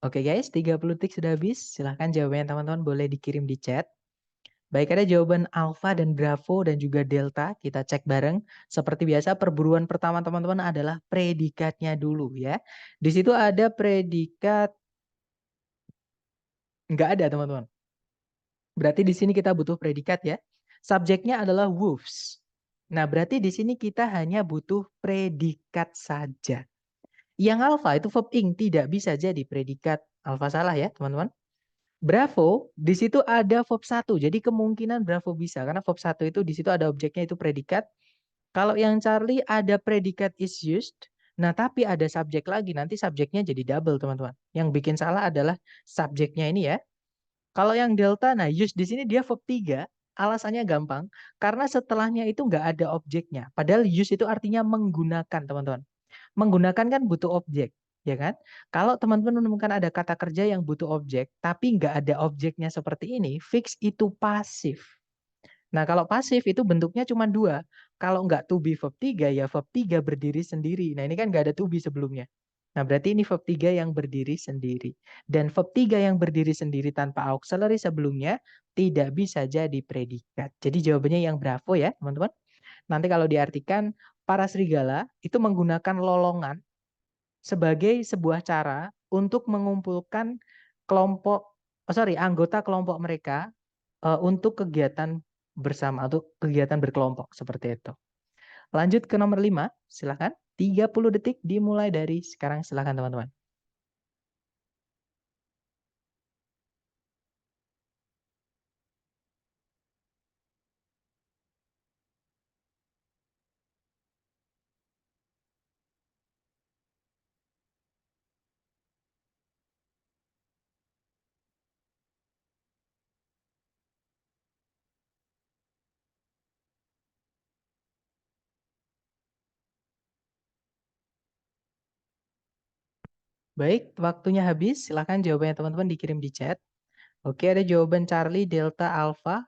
Oke guys, 30 detik sudah habis. Silahkan jawabannya teman-teman boleh dikirim di chat. Baik, ada jawaban Alpha dan Bravo dan juga Delta. Kita cek bareng. Seperti biasa, perburuan pertama teman-teman adalah predikatnya dulu ya. Di situ ada predikat, nggak ada teman-teman. Berarti di sini kita butuh predikat ya. Subjeknya adalah wolves. Nah, berarti di sini kita hanya butuh predikat saja. Yang alpha itu verb ing, tidak bisa jadi predikat. Alpha salah ya, teman-teman. Bravo, di situ ada verb satu. Jadi kemungkinan Bravo bisa karena verb satu itu di situ ada objeknya itu predikat. Kalau yang Charlie ada predikat is used. Nah, tapi ada subjek lagi. Nanti subjeknya jadi double, teman-teman. Yang bikin salah adalah subjeknya ini ya. Kalau yang delta, nah use di sini dia verb 3, alasannya gampang, karena setelahnya itu nggak ada objeknya. Padahal use itu artinya menggunakan, teman-teman. Menggunakan kan butuh objek, ya kan? Kalau teman-teman menemukan ada kata kerja yang butuh objek, tapi nggak ada objeknya seperti ini, fix itu pasif. Nah, kalau pasif itu bentuknya cuma dua. Kalau nggak to be verb 3, ya verb 3 berdiri sendiri. Nah, ini kan nggak ada to be sebelumnya. Nah, berarti ini verb 3 yang berdiri sendiri. Dan verb 3 yang berdiri sendiri tanpa auxiliary sebelumnya tidak bisa jadi predikat. Jadi jawabannya yang bravo ya, teman-teman. Nanti kalau diartikan, para serigala itu menggunakan lolongan sebagai sebuah cara untuk mengumpulkan kelompok, anggota kelompok mereka untuk kegiatan bersama atau kegiatan berkelompok seperti itu. Lanjut ke nomor 5, silakan. 30 detik dimulai dari sekarang, silakan teman-teman. Baik, waktunya habis. Silakan jawabannya teman-teman dikirim di chat. Oke, ada jawaban Charlie, Delta, Alpha.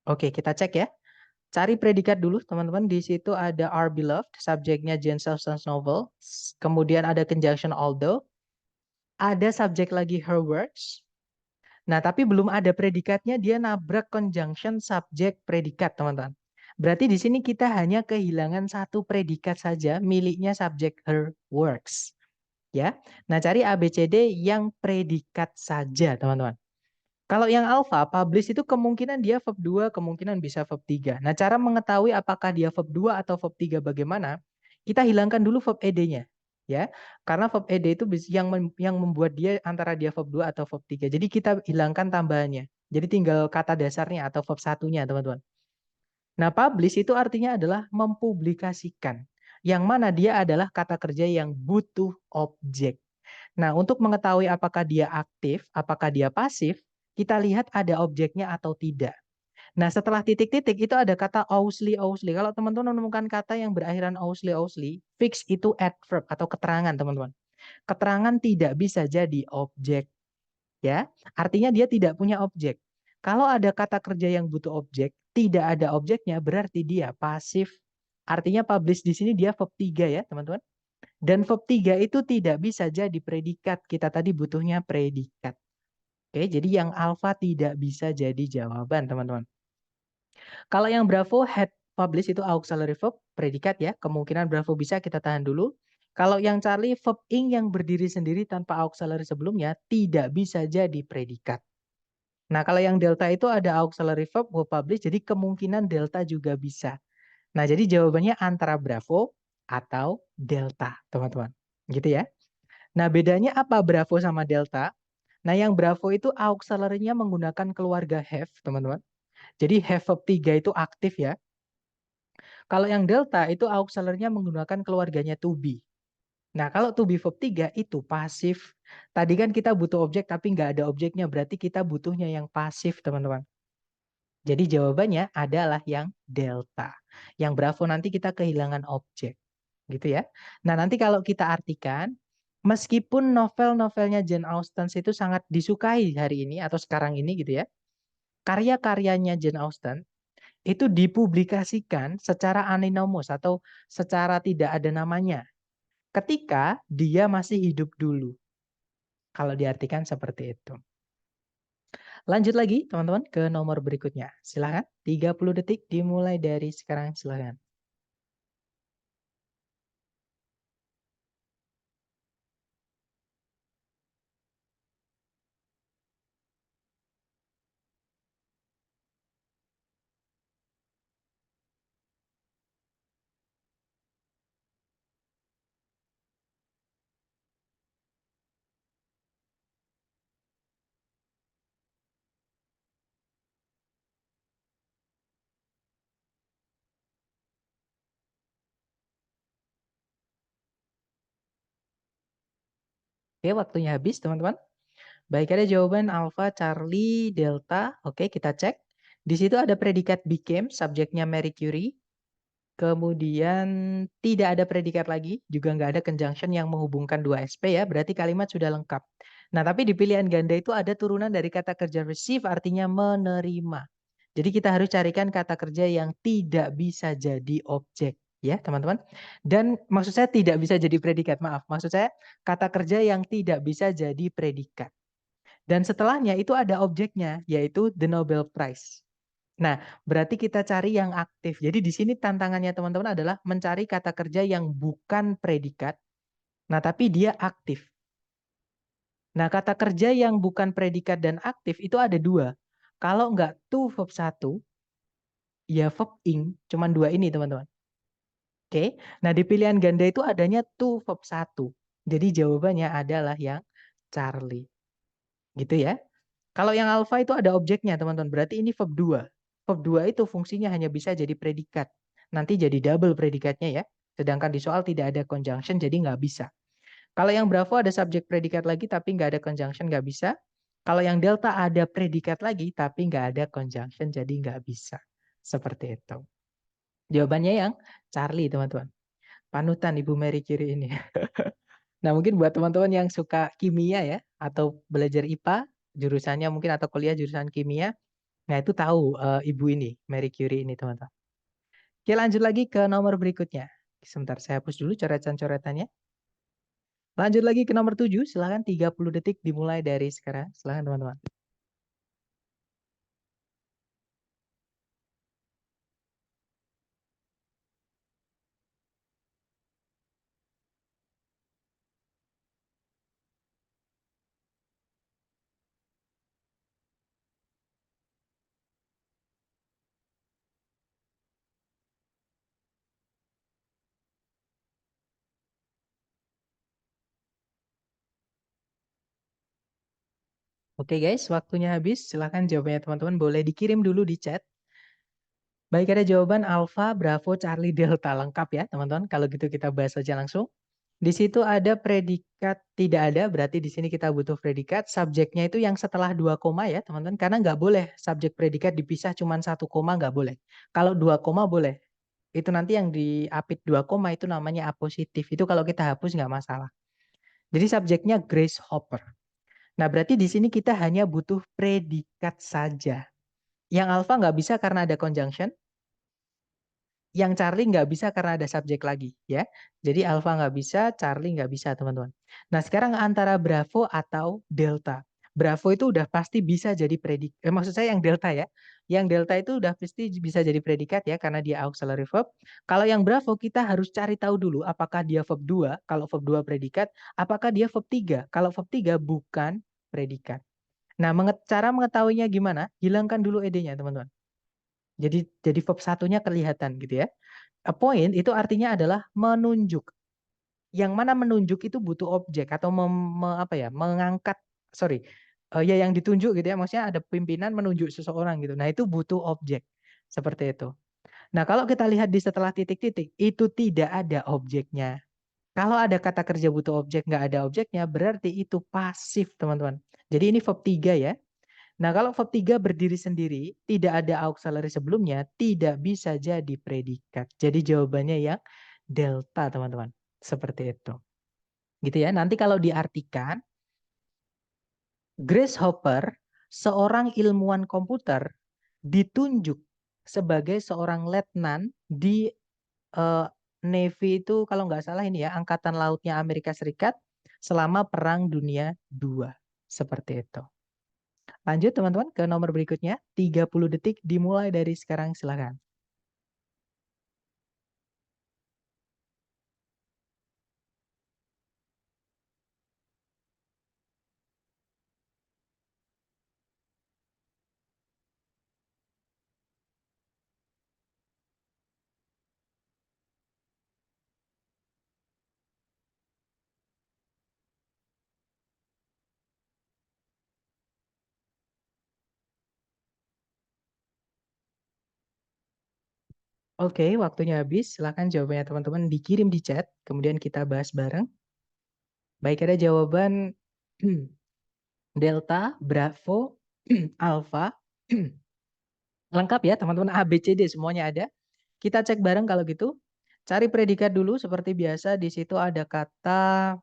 Oke, kita cek ya. Cari predikat dulu, teman-teman. Di situ ada are beloved, subjeknya Jane Austen's novel. Kemudian ada conjunction although. Ada subjek lagi her works. Nah, tapi belum ada predikatnya, dia nabrak conjunction subjek predikat, teman-teman. Berarti di sini kita hanya kehilangan satu predikat saja, miliknya subjek her works. Ya. Nah, cari ABCD yang predikat saja, teman-teman. Kalau yang alpha, publish itu kemungkinan dia verb 2, kemungkinan bisa verb 3. Nah, cara mengetahui apakah dia verb 2 atau verb 3 bagaimana? Kita hilangkan dulu verb ed-nya. Ya, karena verb ed itu yang membuat dia antara dia verb 2 atau verb 3. Jadi kita hilangkan tambahannya. Jadi tinggal kata dasarnya atau verb satunya, teman-teman. Nah, publish itu artinya adalah mempublikasikan. Yang mana dia adalah kata kerja yang butuh objek. Nah, untuk mengetahui apakah dia aktif, apakah dia pasif, kita lihat ada objeknya atau tidak. Nah, setelah titik-titik itu ada kata ausli. Kalau teman-teman menemukan kata yang berakhiran ausli, fix itu adverb atau keterangan, teman-teman. Keterangan tidak bisa jadi objek, ya. Artinya dia tidak punya objek. Kalau ada kata kerja yang butuh objek, tidak ada objeknya, berarti dia pasif. Artinya publish di sini dia verb 3 ya, teman-teman. Dan verb 3 itu tidak bisa jadi predikat. Kita tadi butuhnya predikat. Oke, jadi yang alpha tidak bisa jadi jawaban, teman-teman. Kalau yang bravo head publish itu auxiliary verb, predikat ya. Kemungkinan bravo bisa, kita tahan dulu. Kalau yang Charlie verb ing yang berdiri sendiri tanpa auxiliary sebelumnya tidak bisa jadi predikat. Nah, kalau yang delta itu ada auxiliary verb publish, jadi kemungkinan delta juga bisa. Nah, jadi jawabannya antara bravo atau delta, teman-teman. Gitu ya. Nah, bedanya apa bravo sama delta? Nah, yang Bravo itu auxiliary-nya menggunakan keluarga have, teman-teman. Jadi have verb 3 itu aktif ya. Kalau yang Delta itu auxiliary-nya menggunakan keluarganya to be. Nah, kalau to be verb 3 itu pasif. Tadi kan kita butuh objek tapi nggak ada objeknya, berarti kita butuhnya yang pasif, teman-teman. Jadi jawabannya adalah yang Delta. Yang Bravo nanti kita kehilangan objek. Gitu ya. Nah, nanti kalau kita artikan, meskipun novel-novelnya Jane Austen itu sangat disukai hari ini atau sekarang ini gitu ya, karya-karyanya Jane Austen itu dipublikasikan secara anonymous atau secara tidak ada namanya ketika dia masih hidup dulu. Kalau diartikan seperti itu. Lanjut lagi teman-teman ke nomor berikutnya. Silahkan, 30 detik dimulai dari sekarang, silahkan. Oke, waktunya habis teman-teman. Baik, ada jawaban Alpha, Charlie, Delta. Oke, kita cek. Di situ ada predikat became, subjeknya Marie Curie. Kemudian tidak ada predikat lagi, juga nggak ada conjunction yang menghubungkan dua SP ya, berarti kalimat sudah lengkap. Nah, tapi di pilihan ganda itu ada turunan dari kata kerja receive, artinya menerima. Jadi kita harus carikan kata kerja yang tidak bisa jadi objek, ya teman-teman. Dan maksud saya tidak bisa jadi predikat, maaf. Maksud saya kata kerja yang tidak bisa jadi predikat. Dan setelahnya itu ada objeknya, yaitu the Nobel Prize. Nah, berarti kita cari yang aktif. Jadi di sini tantangannya teman-teman adalah mencari kata kerja yang bukan predikat, nah tapi dia aktif. Nah, kata kerja yang bukan predikat dan aktif itu ada dua. Kalau nggak to verb 1, ya verb ing. Cuman dua ini teman-teman. Oke, nah di pilihan ganda itu adanya to verb 1. Jadi jawabannya adalah yang Charlie. Gitu ya. Kalau yang alpha itu ada objeknya, teman-teman. Berarti ini verb 2. Verb 2 itu fungsinya hanya bisa jadi predikat. Nanti jadi double predikatnya ya. Sedangkan di soal tidak ada conjunction, jadi nggak bisa. Kalau yang bravo ada subjek predikat lagi, tapi nggak ada conjunction, nggak bisa. Kalau yang delta ada predikat lagi, tapi nggak ada conjunction, jadi nggak bisa. Seperti itu. Jawabannya yang Charlie, teman-teman. Panutan Ibu Mary Curie ini. Nah, mungkin buat teman-teman yang suka kimia ya, atau belajar IPA, jurusannya mungkin atau kuliah jurusan kimia, nah itu tahu ibu ini, Marie Curie ini teman-teman. Oke, lanjut lagi ke nomor berikutnya. Sebentar, saya hapus dulu coretan-coretannya. Lanjut lagi ke nomor 7, silahkan 30 detik dimulai dari sekarang. Silahkan teman-teman. Oke guys, waktunya habis. Silahkan jawabannya teman-teman boleh dikirim dulu di chat. Baik, ada jawaban Alpha, Bravo, Charlie, Delta. Lengkap ya teman-teman. Kalau gitu kita bahas aja langsung. Di situ ada predikat tidak ada, berarti di sini kita butuh predikat. Subjeknya itu yang setelah 2 koma ya teman-teman. Karena nggak boleh subjek predikat dipisah cuma 1 koma, nggak boleh. Kalau 2 koma boleh. Itu nanti yang diapit 2 koma itu namanya apositif. Itu kalau kita hapus nggak masalah. Jadi subjeknya Grace Hopper. Nah berarti di sini kita hanya butuh predikat saja. Yang alpha nggak bisa karena ada conjunction. Yang Charlie nggak bisa karena ada subjek lagi ya. Jadi alpha nggak bisa, Charlie nggak bisa teman-teman. Nah sekarang antara Bravo atau Delta. Bravo itu udah pasti bisa jadi predikat. Maksud saya yang Delta ya. Yang Delta itu udah pasti bisa jadi predikat ya karena dia auxiliary verb. Kalau yang Bravo kita harus cari tahu dulu apakah dia verb 2. Kalau verb 2 predikat, apakah dia verb 3. Kalau verb 3 bukan predikat. Nah, cara mengetahuinya gimana? Hilangkan dulu ed-nya teman-teman. Jadi verb satunya kelihatan gitu ya. A point itu artinya adalah menunjuk. Yang mana menunjuk itu butuh objek atau apa ya, mengangkat, sorry. ya yang ditunjuk gitu ya, maksudnya ada pimpinan menunjuk seseorang gitu. Nah itu butuh objek seperti itu. Nah kalau kita lihat di setelah titik-titik itu tidak ada objeknya. Kalau ada kata kerja butuh objek nggak ada objeknya berarti itu pasif teman-teman. Jadi ini verb 3 ya. Nah kalau verb 3 berdiri sendiri tidak ada auxiliary sebelumnya tidak bisa jadi predikat. Jadi jawabannya yang delta teman-teman. Seperti itu. Gitu ya. Nanti kalau diartikan Grace Hopper, seorang ilmuwan komputer, ditunjuk sebagai seorang letnan di Navy itu kalau nggak salah ini ya, Angkatan Lautnya Amerika Serikat selama Perang Dunia II. Seperti itu. Lanjut teman-teman ke nomor berikutnya. 30 detik dimulai dari sekarang, silakan. Oke, waktunya habis. Silakan jawabannya teman-teman dikirim di chat, kemudian kita bahas bareng. Baik, ada jawaban Delta, Bravo, Alpha. Lengkap ya teman-teman, A, B, C, D semuanya ada. Kita cek bareng kalau gitu. Cari predikat dulu seperti biasa. Di situ ada kata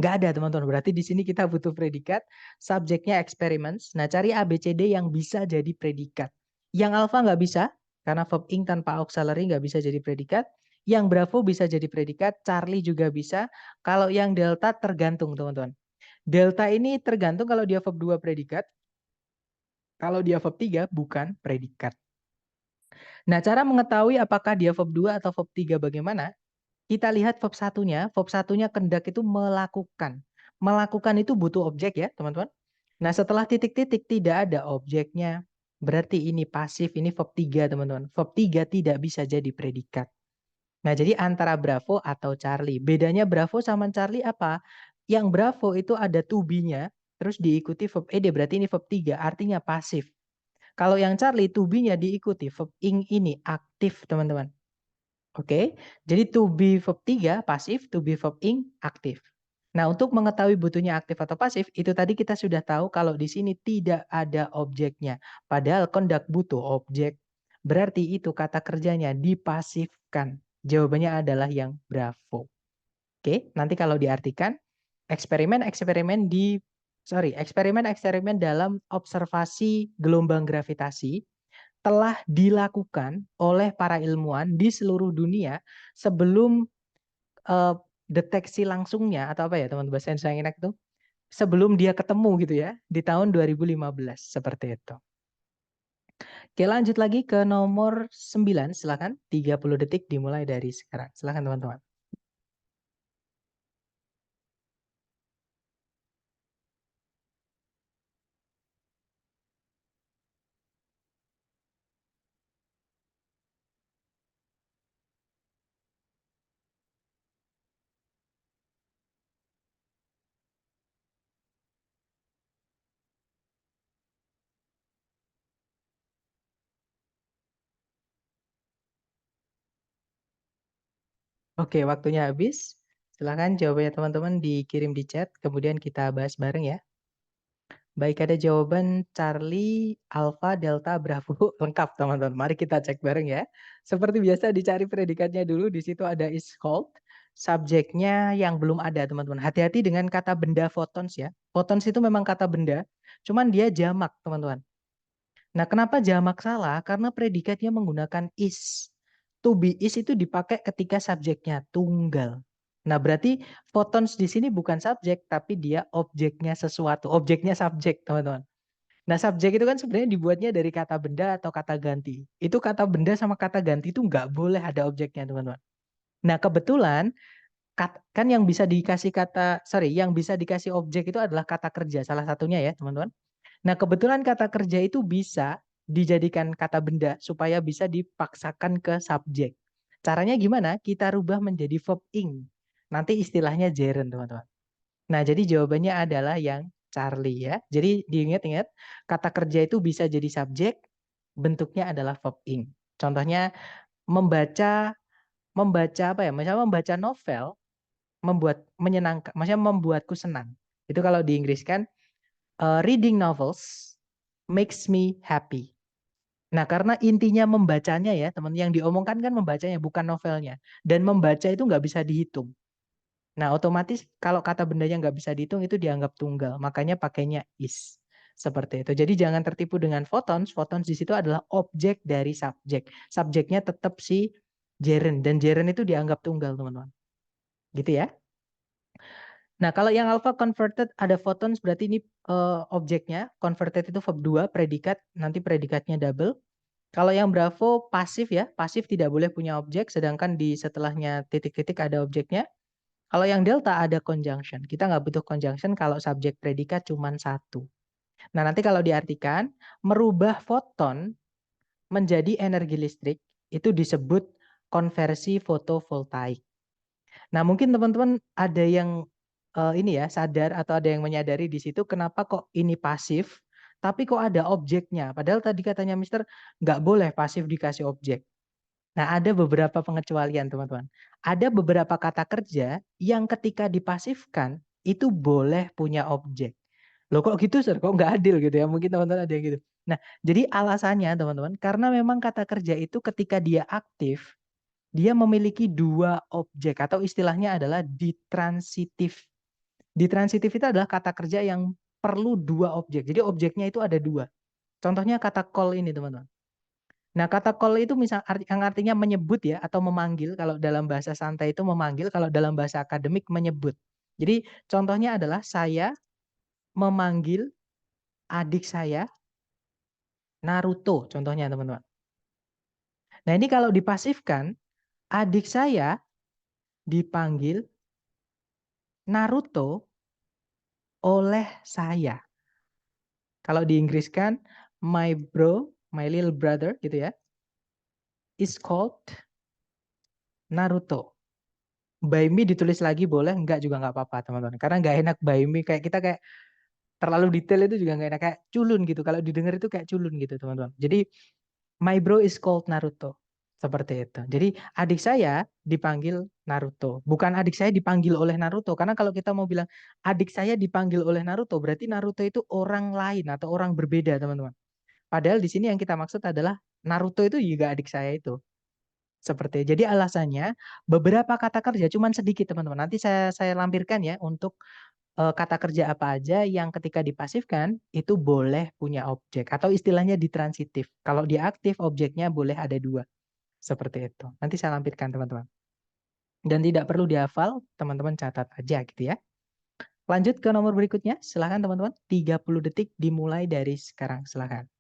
nggak ada teman-teman. Berarti di sini kita butuh predikat. Subjeknya experiments. Nah cari A, B, C, D yang bisa jadi predikat. Yang alpha nggak bisa. Karena verb ing tanpa auxiliary nggak bisa jadi predikat. Yang Bravo bisa jadi predikat. Charlie juga bisa. Kalau yang Delta tergantung teman-teman. Delta ini tergantung kalau dia verb 2 predikat. Kalau dia verb 3 bukan predikat. Nah cara mengetahui apakah dia verb 2 atau verb 3 bagaimana? Kita lihat verb satunya. Verb satunya kendak itu melakukan. Melakukan itu butuh objek ya teman-teman. Nah setelah titik-titik tidak ada objeknya. Berarti ini pasif, ini verb 3 teman-teman. Verb 3 tidak bisa jadi predikat. Nah jadi antara Bravo atau Charlie. Bedanya Bravo sama Charlie apa? Yang Bravo itu ada to be-nya. Terus diikuti verb ed, berarti ini verb 3. Artinya pasif. Kalau yang Charlie to be-nya diikuti verb ing ini aktif teman-teman. Oke, jadi to be verb 3 pasif, to be verb ing aktif. Nah, untuk mengetahui butuhnya aktif atau pasif, itu tadi kita sudah tahu kalau di sini tidak ada objeknya. Padahal kondak butuh objek. Berarti itu kata kerjanya dipasifkan. Jawabannya adalah yang Bravo. Oke, nanti kalau diartikan, eksperimen-eksperimen dalam observasi gelombang gravitasi telah dilakukan oleh para ilmuwan di seluruh dunia sebelum eh, deteksi langsungnya atau apa ya teman bahasa Indonesia itu sebelum dia ketemu gitu ya di tahun 2015 seperti itu. Oke, lanjut lagi ke nomor 9, silakan. 30 detik dimulai dari sekarang. Silakan teman-teman. Oke, waktunya habis. Silakan jawabannya teman-teman dikirim di chat, kemudian kita bahas bareng ya. Baik, ada jawaban Charlie, Alpha, Delta, Bravo. Lengkap, teman-teman. Mari kita cek bareng ya. Seperti biasa dicari predikatnya dulu. Di situ ada is called. Subjeknya yang belum ada, teman-teman. Hati-hati dengan kata benda photons ya. Photons itu memang kata benda, cuman dia jamak, teman-teman. Nah, kenapa jamak salah? Karena predikatnya menggunakan is. To be is itu dipakai ketika subjeknya tunggal. Nah, berarti photons di sini bukan subjek, tapi dia objeknya sesuatu. Objeknya subjek, teman-teman. Nah, subjek itu kan sebenarnya dibuatnya dari kata benda atau kata ganti. Itu kata benda sama kata ganti itu nggak boleh ada objeknya, teman-teman. Nah, kebetulan kan yang bisa dikasih yang bisa dikasih objek itu adalah kata kerja, salah satunya ya, teman-teman. Nah, kebetulan kata kerja itu bisa dijadikan kata benda supaya bisa dipaksakan ke subjek. Caranya gimana? Kita rubah menjadi verb ing. Nanti istilahnya gerund, teman-teman. Nah, jadi jawabannya adalah yang Charlie ya. Jadi diingat-ingat, kata kerja itu bisa jadi subjek, bentuknya adalah verb ing. Contohnya membaca apa ya? Misalnya membaca novel menyenangkan, maksudnya membuatku senang. Itu kalau di Inggris kan reading novels makes me happy. Nah, karena intinya membacanya ya, teman, yang diomongkan kan membacanya, bukan novelnya. Dan membaca itu nggak bisa dihitung. Nah, otomatis kalau kata bendanya nggak bisa dihitung itu dianggap tunggal. Makanya pakainya is. Seperti itu. Jadi jangan tertipu dengan photons. Photons di situ adalah objek dari subjek. Subjeknya tetap si gerund. Dan gerund itu dianggap tunggal, teman-teman. Gitu ya. Nah, kalau yang alpha converted ada photons berarti ini objeknya. Converted itu verb 2, predikat. Nanti predikatnya double. Kalau yang Bravo pasif ya, pasif tidak boleh punya objek, sedangkan di setelahnya titik-titik ada objeknya. Kalau yang Delta ada conjunction. Kita nggak butuh conjunction kalau subjek predikat cuma satu. Nah, nanti kalau diartikan, merubah foton menjadi energi listrik, itu disebut konversi fotovoltaik. Nah, mungkin teman-teman ada yang ini ya, sadar atau ada yang menyadari di situ kenapa kok ini pasif, tapi kok ada objeknya. Padahal tadi katanya Mister nggak boleh pasif dikasih objek. Nah, ada beberapa pengecualian, teman-teman. Ada beberapa kata kerja yang ketika dipasifkan itu boleh punya objek. Loh kok gitu, Sir? Kok nggak adil gitu ya? Mungkin teman-teman ada yang gitu. Nah, jadi alasannya, teman-teman, karena memang kata kerja itu ketika dia aktif, dia memiliki dua objek atau istilahnya adalah ditransitif. Ditransitif itu adalah kata kerja yang perlu dua objek. Jadi objeknya itu ada dua. Contohnya kata call ini, teman-teman. Nah, kata call itu misal yang artinya menyebut ya atau memanggil. Kalau dalam bahasa santai itu memanggil, kalau dalam bahasa akademik menyebut. Jadi contohnya adalah saya memanggil adik saya Naruto, contohnya teman-teman. Nah, ini kalau dipasifkan, adik saya dipanggil Naruto oleh saya. Kalau di Inggris kan my bro, my little brother gitu ya, is called Naruto. By me ditulis lagi boleh, enggak juga nggak apa-apa teman-teman. Karena nggak enak by me, kayak kita kayak terlalu detail itu juga nggak enak, kayak culun gitu. Kalau didengar itu kayak culun gitu teman-teman. Jadi my bro is called Naruto. Seperti itu. Jadi adik saya dipanggil Naruto. Bukan adik saya dipanggil oleh Naruto. Karena kalau kita mau bilang adik saya dipanggil oleh Naruto, berarti Naruto itu orang lain atau orang berbeda teman-teman. Padahal di sini yang kita maksud adalah Naruto itu juga adik saya itu. Seperti itu. Jadi alasannya beberapa kata kerja cuman sedikit teman-teman. Nanti saya lampirkan ya untuk kata kerja apa aja yang ketika dipasifkan itu boleh punya objek atau istilahnya ditransitif. Kalau dia aktif objeknya boleh ada dua. Seperti itu. Nanti saya lampirkan teman-teman. Dan tidak perlu dihafal, teman-teman catat aja gitu ya. Lanjut ke nomor berikutnya. Silahkan teman-teman. 30 detik dimulai dari sekarang. Silahkan.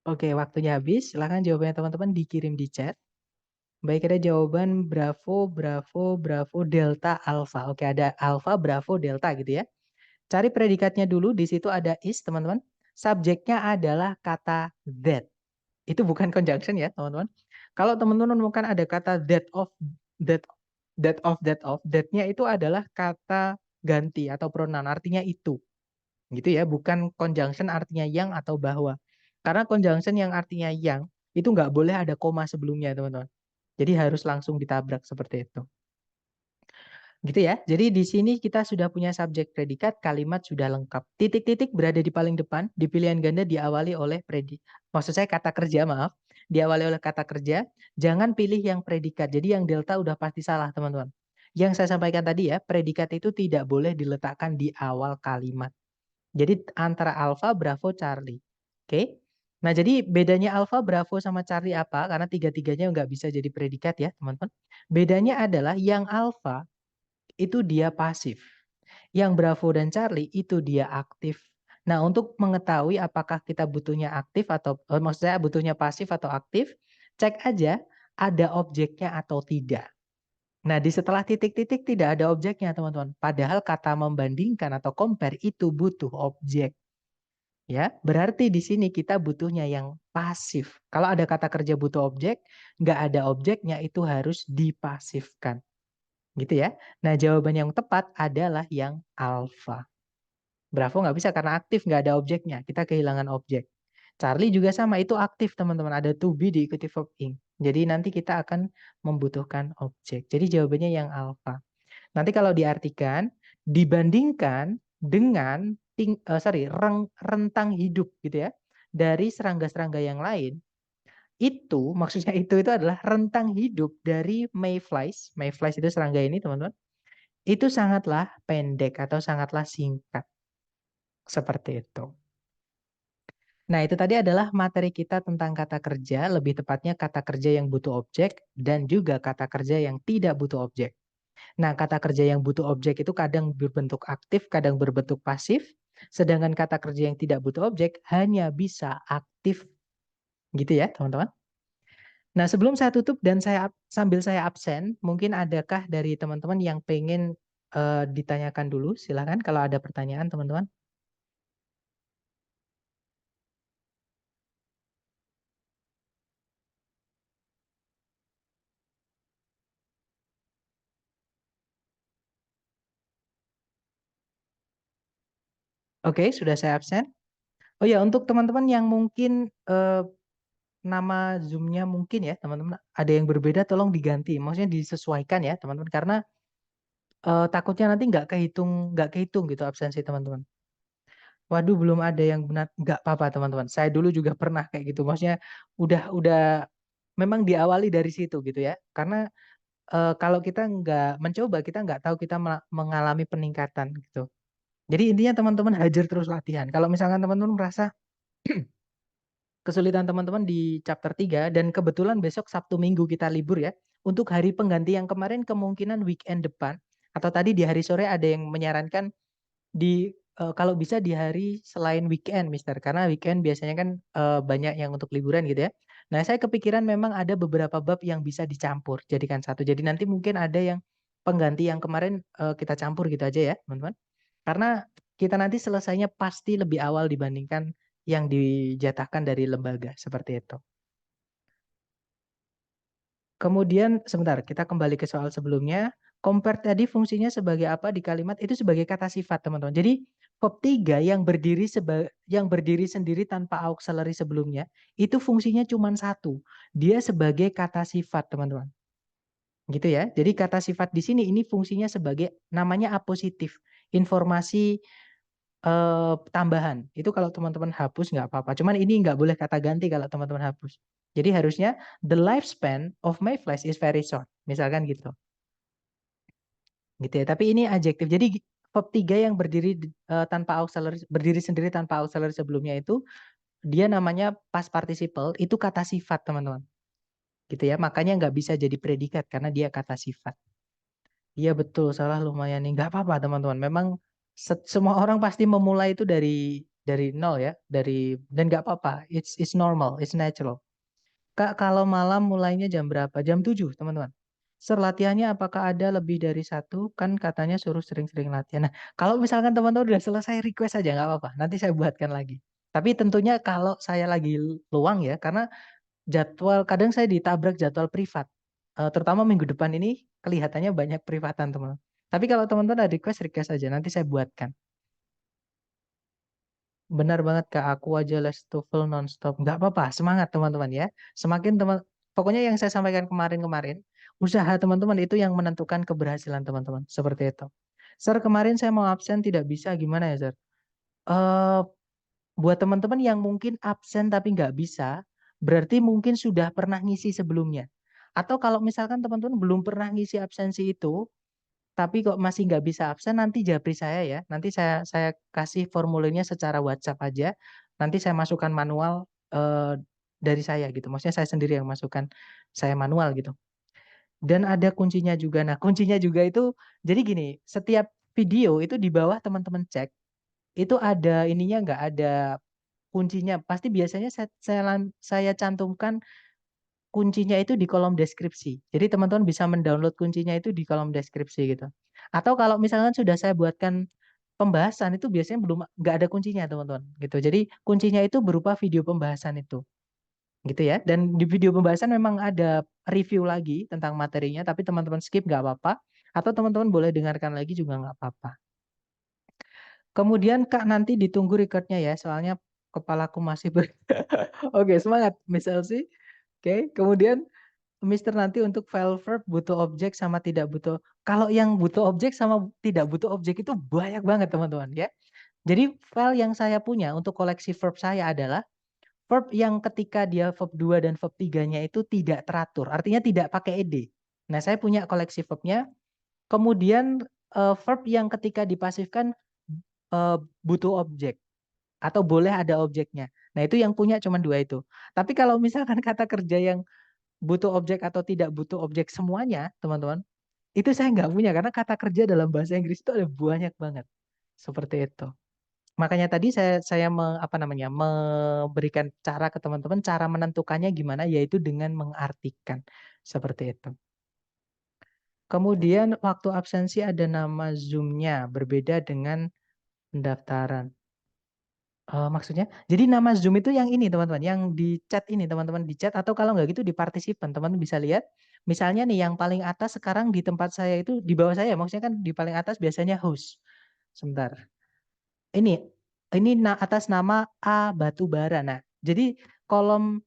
Oke, waktunya habis. Silahkan jawabannya teman-teman dikirim di chat. Baik, ada jawaban Bravo, Bravo, Bravo, Delta, Alpha. Oke, ada Alpha, Bravo, Delta gitu ya. Cari predikatnya dulu. Di situ ada is, teman-teman. Subjeknya adalah kata that. Itu bukan conjunction ya, teman-teman. Kalau teman-teman menemukan ada kata that, that-nya itu adalah kata ganti atau pronoun, artinya itu. Gitu ya, bukan conjunction artinya yang atau bahwa. Karena conjunction yang artinya yang, itu nggak boleh ada koma sebelumnya, teman-teman. Jadi harus langsung ditabrak seperti itu. Gitu ya. Jadi di sini kita sudah punya subjek predikat, kalimat sudah lengkap. Titik-titik berada di paling depan, di pilihan ganda diawali oleh maksud saya kata kerja, maaf. Diawali oleh kata kerja, jangan pilih yang predikat. Jadi yang delta udah pasti salah, teman-teman. Yang saya sampaikan tadi ya, predikat itu tidak boleh diletakkan di awal kalimat. Jadi antara alfa, bravo, Charlie. Oke. Nah, jadi bedanya alfa, bravo, sama Charlie apa? Karena tiga-tiganya nggak bisa jadi predikat ya, teman-teman. Bedanya adalah yang alfa itu dia pasif. Yang Bravo dan Charlie itu dia aktif. Nah, untuk mengetahui apakah kita butuhnya aktif atau maksud saya butuhnya pasif atau aktif, cek aja ada objeknya atau tidak. Nah, di setelah titik-titik tidak ada objeknya, teman-teman. Padahal kata membandingkan atau compare itu butuh objek. Ya, berarti di sini kita butuhnya yang pasif. Kalau ada kata kerja butuh objek, nggak ada objeknya itu harus dipasifkan. Gitu ya. Nah, jawaban yang tepat adalah yang alfa. Bravo nggak bisa karena aktif, nggak ada objeknya. Kita kehilangan objek. Charlie juga sama, itu aktif teman-teman. Ada to be diikuti verb ing. Jadi nanti kita akan membutuhkan objek. Jadi jawabannya yang alfa. Nanti kalau diartikan, dibandingkan dengan rentang hidup gitu ya. Dari serangga-serangga yang lain, itu maksudnya itu adalah rentang hidup dari mayflies. Mayflies itu serangga ini teman-teman. Itu sangatlah pendek atau sangatlah singkat. Seperti itu. Nah, itu tadi adalah materi kita tentang kata kerja, lebih tepatnya kata kerja yang butuh objek dan juga kata kerja yang tidak butuh objek. Nah, kata kerja yang butuh objek itu kadang berbentuk aktif, kadang berbentuk pasif, sedangkan kata kerja yang tidak butuh objek hanya bisa aktif. Gitu ya, teman-teman. Nah, sebelum saya tutup dan sambil saya absen, mungkin adakah dari teman-teman yang pengen ditanyakan dulu? Silakan kalau ada pertanyaan, teman-teman. Oke, sudah saya absen. Oh ya, untuk teman-teman yang mungkin nama Zoom-nya mungkin ya, teman-teman, ada yang berbeda, tolong diganti. Maksudnya disesuaikan ya, teman-teman, karena takutnya nanti nggak kehitung gitu absensi teman-teman. Waduh, belum ada yang benar, nggak apa-apa teman-teman. Saya dulu juga pernah kayak gitu. Maksudnya udah memang diawali dari situ gitu ya. Karena kalau kita nggak mencoba, kita nggak tahu kita mengalami peningkatan gitu. Jadi intinya teman-teman hajar terus latihan. Kalau misalkan teman-teman merasa kesulitan teman-teman di chapter 3 dan kebetulan besok Sabtu Minggu kita libur ya. Untuk hari pengganti yang kemarin kemungkinan weekend depan atau tadi di hari sore ada yang menyarankan kalau bisa di hari selain weekend, Mister. Karena weekend biasanya kan banyak yang untuk liburan gitu ya. Nah, saya kepikiran memang ada beberapa bab yang bisa dicampur jadikan satu. Jadi nanti mungkin ada yang pengganti yang kemarin kita campur gitu aja ya, teman-teman. Karena kita nanti selesainya pasti lebih awal dibandingkan yang dijatahkan dari lembaga seperti itu. Kemudian sebentar, kita kembali ke soal sebelumnya. Compare tadi fungsinya sebagai apa di kalimat itu sebagai kata sifat, teman-teman. Jadi verb 3 yang berdiri sendiri tanpa auxiliary sebelumnya, itu fungsinya cuma satu. Dia sebagai kata sifat, teman-teman. Gitu ya. Jadi kata sifat di sini ini fungsinya sebagai namanya apositif. Informasi tambahan. Itu kalau teman-teman hapus nggak apa-apa. Cuman ini nggak boleh kata ganti kalau teman-teman hapus. Jadi harusnya the lifespan of my flesh is very short. Misalkan gitu. Gitu ya. Tapi ini adjektif. Jadi verb 3 yang tanpa auxiliary, berdiri sendiri tanpa auxiliary sebelumnya itu dia namanya past participle, itu kata sifat, teman-teman. Gitu ya. Makanya nggak bisa jadi predikat karena dia kata sifat. Iya betul, salah lumayan nih. Nggak apa-apa teman-teman. Memang semua orang pasti memulai itu dari nol ya, dan nggak apa-apa. It's normal, it's natural. Kak, kalau malam mulainya jam berapa? Jam 7 teman-teman. Latihannya apakah ada lebih dari satu? Kan katanya suruh sering-sering latihan. Nah, kalau misalkan teman-teman udah selesai request aja nggak apa-apa. Nanti saya buatkan lagi. Tapi tentunya kalau saya lagi luang ya, karena jadwal kadang saya ditabrak jadwal privat. Terutama minggu depan ini kelihatannya banyak privatan teman. Tapi kalau teman-teman ada request request aja nanti saya buatkan. Benar banget Kak, aku aja les TOEFL nonstop. Nggak apa-apa, semangat teman-teman ya. Semakin pokoknya yang saya sampaikan kemarin-kemarin, usaha teman-teman itu yang menentukan keberhasilan teman-teman. Seperti itu. Sir, kemarin saya mau absen tidak bisa, gimana ya, Sir? Eh, buat teman-teman yang mungkin absen tapi nggak bisa, berarti mungkin sudah pernah ngisi sebelumnya. Atau kalau misalkan teman-teman belum pernah ngisi absensi itu, tapi kok masih nggak bisa absen, nanti japri saya ya. Nanti saya kasih formulirnya secara WhatsApp aja. Nanti saya masukkan manual dari saya gitu. Maksudnya saya sendiri yang masukkan saya manual gitu. Dan ada kuncinya juga. Nah, kuncinya juga itu jadi gini, setiap video itu di bawah teman-teman cek itu ada ininya nggak, ada kuncinya. Pasti biasanya saya cantumkan kuncinya itu di kolom deskripsi. Jadi teman-teman bisa mendownload kuncinya itu di kolom deskripsi gitu. Atau kalau misalkan sudah saya buatkan pembahasan itu biasanya belum nggak ada kuncinya teman-teman gitu. Jadi kuncinya itu berupa video pembahasan itu gitu ya. Dan di video pembahasan memang ada review lagi tentang materinya, tapi teman-teman skip nggak apa-apa. Atau teman-teman boleh dengarkan lagi juga nggak apa-apa. Kemudian Kak nanti ditunggu recordnya ya, soalnya kepalaku masih Oke, semangat Miss Elsie. Oke, kemudian Mister nanti untuk file verb butuh objek sama tidak butuh. Kalau yang butuh objek sama tidak butuh objek itu banyak banget teman-teman ya. Jadi file yang saya punya untuk koleksi verb saya adalah verb yang ketika dia verb 2 dan verb 3-nya itu tidak teratur. Artinya tidak pakai ed. Nah, saya punya koleksi verbnya. Kemudian verb yang ketika dipasifkan butuh objek atau boleh ada objeknya. Nah, itu yang punya cuma dua itu. Tapi kalau misalkan kata kerja yang butuh objek atau tidak butuh objek semuanya, teman-teman, itu saya nggak punya karena kata kerja dalam bahasa Inggris itu ada banyak banget. Seperti itu. Makanya tadi memberikan cara ke teman-teman, cara menentukannya gimana, yaitu dengan mengartikan. Seperti itu. Kemudian waktu absensi ada nama Zoom-nya, berbeda dengan pendaftaran. Maksudnya, jadi nama Zoom itu yang ini teman-teman, yang di chat ini teman-teman, di chat atau kalau nggak gitu di partisipan, teman-teman bisa lihat. Misalnya nih yang paling atas sekarang di tempat saya itu di bawah saya, maksudnya kan di paling atas biasanya host. Sebentar. Ini atas nama A Batubara. Nah, jadi kolom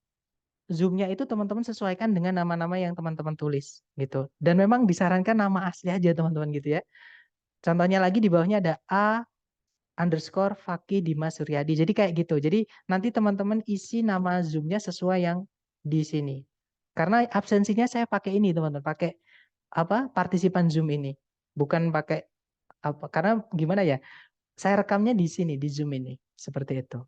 Zoom-nya itu teman-teman sesuaikan dengan nama-nama yang teman-teman tulis gitu. Dan memang disarankan nama asli aja teman-teman gitu ya. Contohnya lagi di bawahnya ada A underscore Faki Dimas Suryadi. Jadi kayak gitu. Jadi nanti teman-teman isi nama Zoom-nya sesuai yang di sini. Karena absensinya saya pakai ini teman-teman, pakai apa? Partisipan Zoom ini. Bukan pakai apa? Karena gimana ya? Saya rekamnya di sini di Zoom ini. Seperti itu.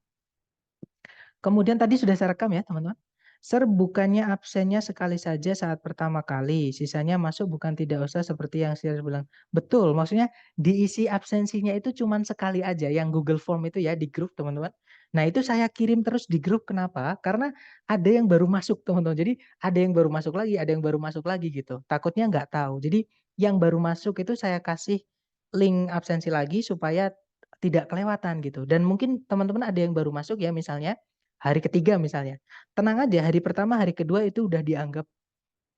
Kemudian tadi sudah saya rekam ya teman-teman. Sir, bukannya absennya sekali saja saat pertama kali, sisanya masuk bukan tidak usah seperti yang saya bilang. Betul, maksudnya diisi absensinya itu cuma sekali aja, yang Google Form itu ya di grup teman-teman. Nah itu saya kirim terus di grup, kenapa? Karena ada yang baru masuk teman-teman. Jadi ada yang baru masuk lagi, ada yang baru masuk lagi gitu. Takutnya nggak tahu. Jadi yang baru masuk itu saya kasih link absensi lagi supaya tidak kelewatan gitu. Dan mungkin teman-teman ada yang baru masuk ya misalnya hari ketiga misalnya. Tenang aja, hari pertama, hari kedua itu udah dianggap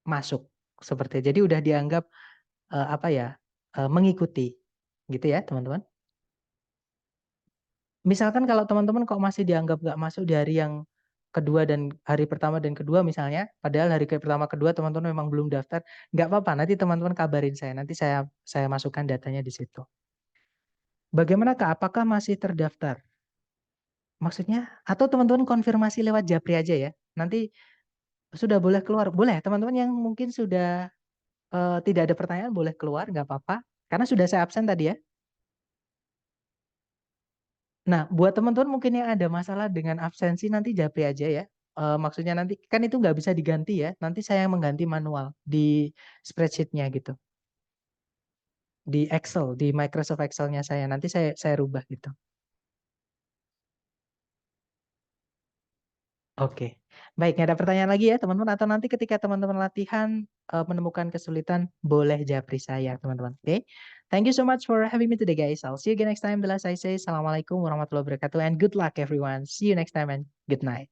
masuk seperti itu. Jadi udah dianggap mengikuti gitu ya teman-teman. Misalkan kalau teman-teman kok masih dianggap nggak masuk di hari yang kedua dan hari pertama dan kedua misalnya, padahal hari pertama kedua teman-teman memang belum daftar, nggak apa-apa. Nanti teman-teman kabarin saya, nanti saya masukkan datanya di situ. Bagaimana Kak? Apakah masih terdaftar? Maksudnya, atau teman-teman konfirmasi lewat Japri aja ya. Nanti sudah boleh keluar, boleh teman-teman yang mungkin sudah tidak ada pertanyaan boleh keluar, nggak apa-apa. Karena sudah saya absen tadi ya. Nah, buat teman-teman mungkin yang ada masalah dengan absensi nanti japri aja ya. Maksudnya nanti kan itu nggak bisa diganti ya. Nanti saya yang mengganti manual di spreadsheet-nya gitu. Di Excel, di Microsoft Excel-nya saya. Nanti saya rubah gitu. Oke. Baik, nggak ada pertanyaan lagi ya teman-teman. Atau nanti ketika teman-teman latihan menemukan kesulitan, boleh japri saya teman-teman. Oke. Thank you so much for having me today guys. I'll see you again next time. The last I say, Assalamualaikum warahmatullahi wabarakatuh and good luck everyone. See you next time and good night.